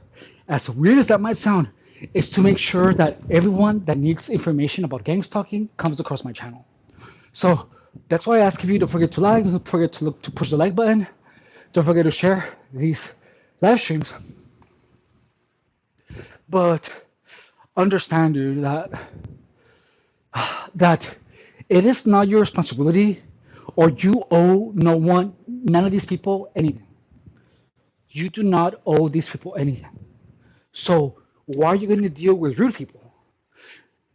as weird as that might sound, is to make sure that everyone that needs information about gang stalking comes across my channel. So that's why I ask of you, don't forget to like, don't forget to push the like button, don't forget to share these live streams. But understand, dude, that it is not your responsibility, or you owe none of these people anything. You do not owe these people anything. So why are you going to deal with rude people?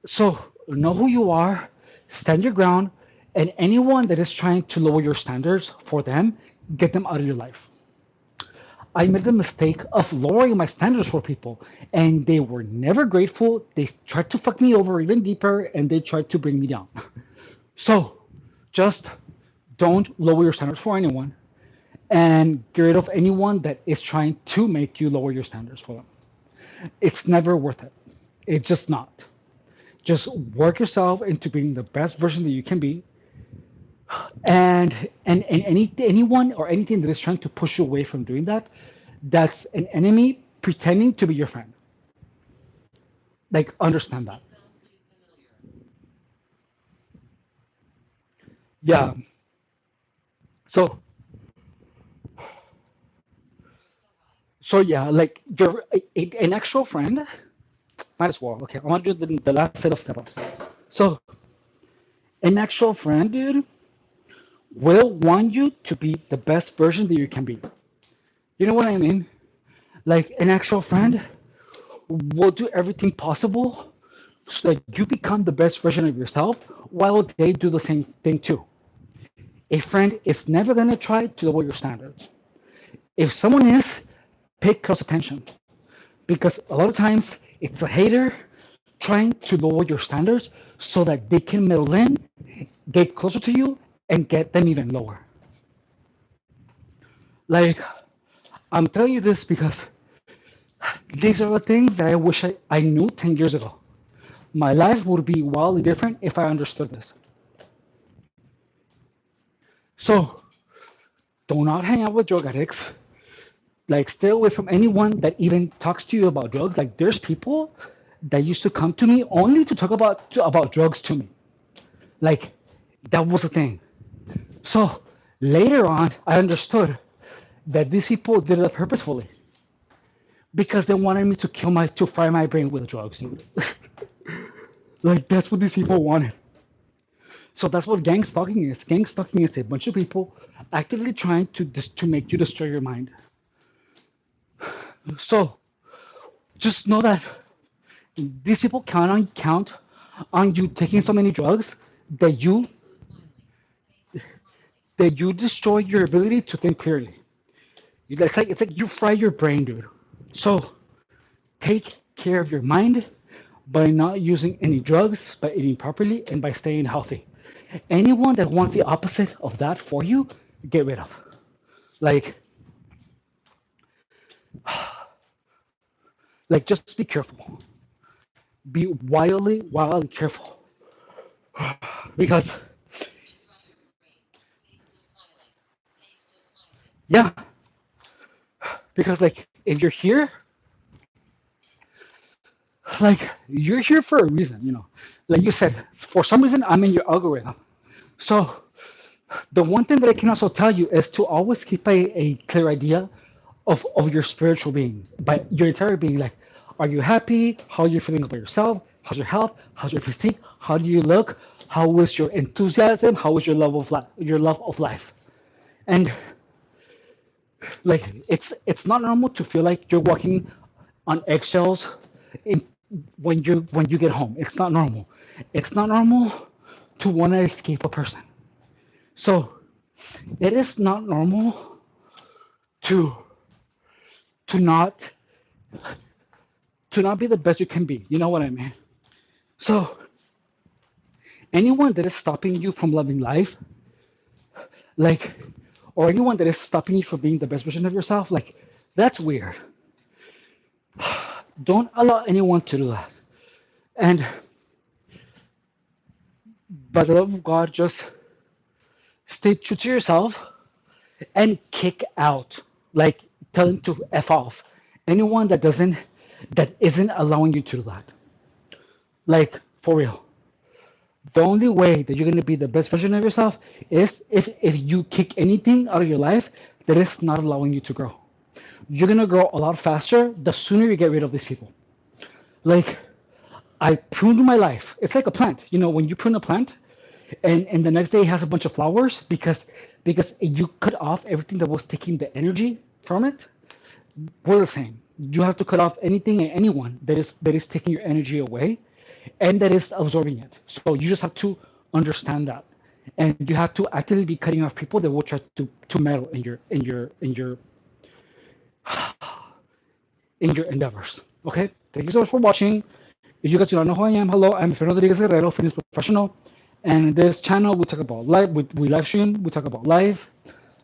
So know who you are, stand your ground, and anyone that is trying to lower your standards for them, get them out of your life. I made the mistake of lowering my standards for people, and they were never grateful. They tried to fuck me over even deeper, and they tried to bring me down. So just don't lower your standards for anyone, and get rid of anyone that is trying to make you lower your standards for them. It's never worth it. It's just not. Just work yourself into being the best version that you can be, and anyone or anything that is trying to push you away from doing that, that's an enemy pretending to be your friend. Like, understand that. Yeah. So yeah, like an actual friend. Might as well. Okay, I want to do the last set of step ups. So an actual friend, dude, will want you to be the best version that you can be. You know what I mean? Like, an actual friend will do everything possible so that you become the best version of yourself while they do the same thing too. A friend is never going to try to lower your standards. If someone is, pay close attention, because a lot of times it's a hater trying to lower your standards so that they can meddle in, get closer to you, and get them even lower. Like, I'm telling you this because these are the things that I wish I knew 10 years ago. My life would be wildly different if I understood this. So Do not hang out with drug addicts. Like, stay away from anyone that even talks to you about drugs. Like, there's people that used to come to me only to talk about drugs to me. Like, that was a thing. So later on, I understood that these people did it purposefully because they wanted me to to fry my brain with drugs, dude. Like, that's what these people wanted. So that's what gang stalking is. Gang stalking is a bunch of people actively trying to make you destroy your mind. So just know that these people count on you taking so many drugs that you destroy your ability to think clearly. It's like you fry your brain, dude. So take care of your mind by not using any drugs, by eating properly, and by staying healthy. Anyone that wants the opposite of that for you, get rid of. Like, just be careful. Be wildly careful. Because, yeah, because, like, if you're here, like, you're here for a reason. Like you said, for some reason, I'm in your algorithm. So, the one thing that I can also tell you is to always keep a clear idea of your spiritual being, by your entire being. Like, are you happy? How are you feeling about yourself? How's your health? How's your physique? How do you look? How is your enthusiasm? How is your love of life? Your love of life? And, like, it's not normal to feel like you're walking on eggshells in, when you get home. It's not normal. It's not normal to want to escape a person. So it is not normal to to not to not be the best you can be. You know what I mean? So anyone that is stopping you from loving life, like, or anyone that is stopping you from being the best version of yourself, like, that's weird. Don't allow anyone to do that. And by the love of God, just stay true to yourself and kick out. Like, tell them to F off. Anyone that isn't allowing you to do that. Like, for real. The only way that you're gonna be the best version of yourself is if you kick anything out of your life that is not allowing you to grow. You're gonna grow a lot faster the sooner you get rid of these people. Like, I pruned my life. It's like a plant. When you prune a plant, and the next day it has a bunch of flowers because you cut off everything that was taking the energy from it. We're the same. You have to cut off anything and anyone that is taking your energy away, and that is absorbing it. So you just have to understand that, and you have to actively be cutting off people that will try to meddle in your endeavors. Okay. Thank you so much for watching. If you guys do not know who I am, hello, I'm Fernando Rodriguez Guerrero, fitness professional. And in this channel, we talk about life. We live stream. We talk about life.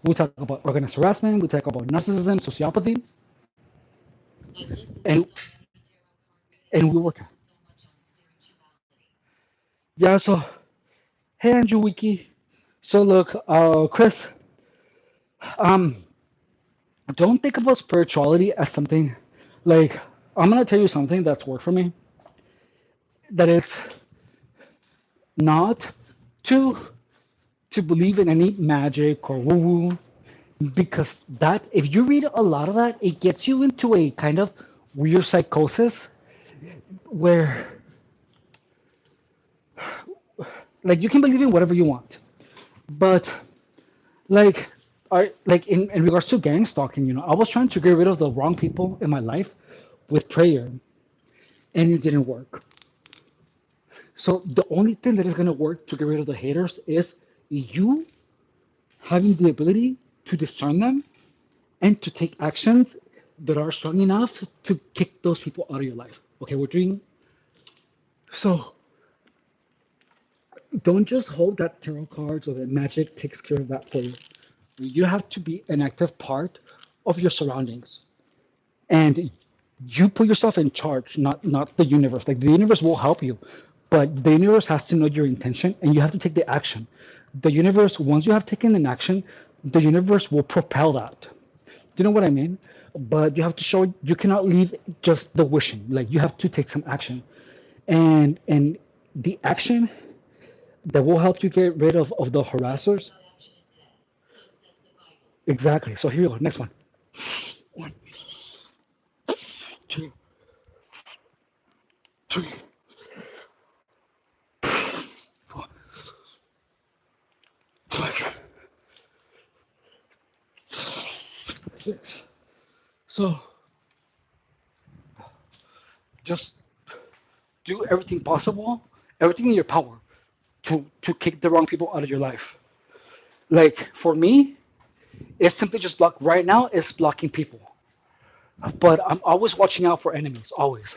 We talk about organized harassment. We talk about narcissism, sociopathy, and we work. Yeah. So, hey, Andrew Wiki. So look, Chris. Um, don't think about spirituality as something like, I'm gonna tell you something that's worked for me. That it's not to believe in any magic or woo woo, because that, if you read a lot of that, it gets you into a kind of weird psychosis where, like, you can believe in whatever you want, but, like, in regards to gang stalking, I was trying to get rid of the wrong people in my life with prayer, and it didn't work. So the only thing that is going to work to get rid of the haters is you having the ability to discern them and to take actions that are strong enough to kick those people out of your life. Okay, we're doing so. Don't just hope that tarot cards or that magic takes care of that for you. You have to be an active part of your surroundings, and you put yourself in charge, not the universe. Like, the universe will help you, but the universe has to know your intention, and you have to take the action. The universe, once you have taken an action, The universe will propel that. You know what I mean? But you have to show you cannot leave just the wishing. Like you have to take some action. And the action that will help you get rid of the harassers. Exactly. So here we go. Next one. One, two, three, four, five, six. So just do everything possible, everything in your power to kick the wrong people out of your life. Like for me, it's simply just block right now, it's blocking people. But I'm always watching out for enemies, always.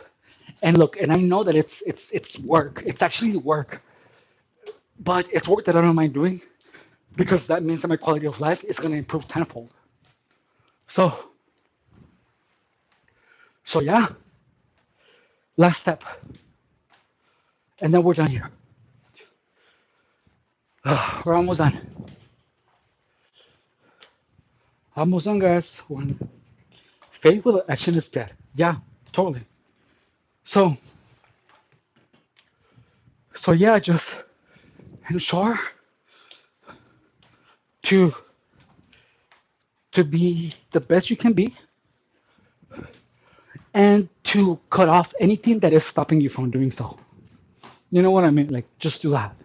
And look, and I know that it's work. It's actually work, but it's work that I don't mind doing because that means that my quality of life is gonna improve tenfold. So so yeah, last step, and then we're done here. We're almost done. Almost done, guys. When faith without action is dead. Yeah, totally. So so yeah, just ensure to to be the best you can be and to cut off anything that is stopping you from doing so. You know what I mean? Like, just do that.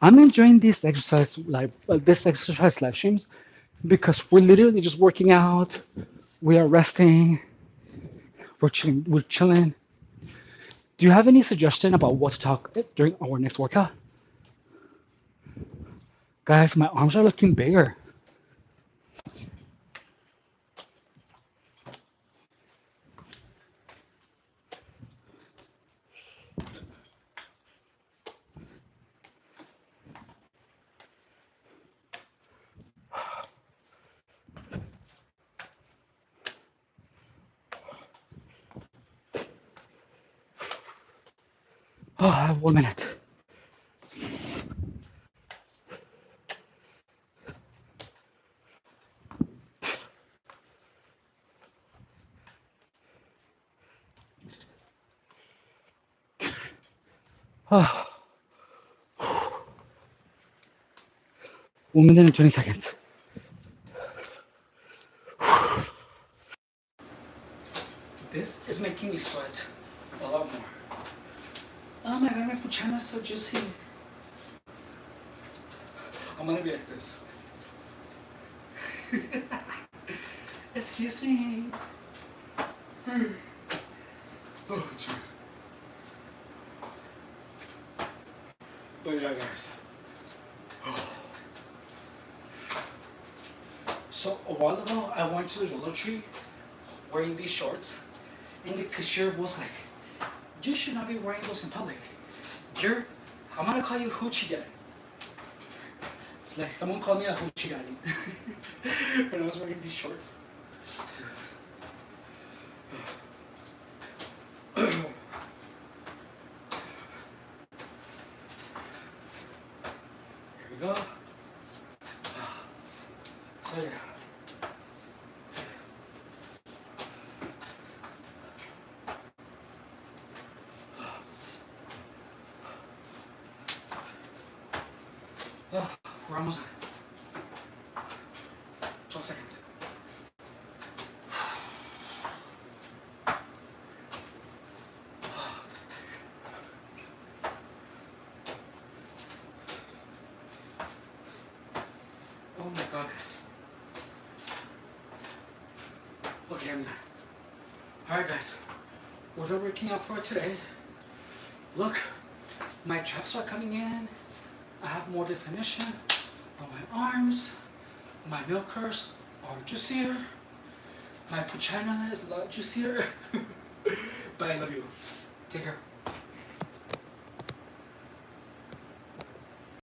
I'm enjoying this exercise live streams because we're literally just working out. We are resting. We're chilling. We're chilling. Do you have any suggestion about what to talk during our next workout? Guys, my arms are looking bigger. Oh, I have 1 minute. Oh, 1 minute and 20 seconds. This is making me sweat a lot more. Oh my god, my pajama is so juicy. I'm gonna be like this. Excuse me. Oh, gee. But yeah, guys. So a while ago, I went to the Dollar Tree wearing these shorts, and the cashier was like, "You should not be wearing those in public. I'm gonna call you Hoochie Daddy." It's like someone called me a Hoochie Daddy when I was wearing these shorts. Here we go. So yeah. We're almost done. 12 seconds. Oh my goodness. Okay, I'm done. Alright guys, we're done working out for today. Look, my traps are coming in. I have more definition on my arms. My milkers are juicier. My puchana is a lot juicier. But I love you. Take care.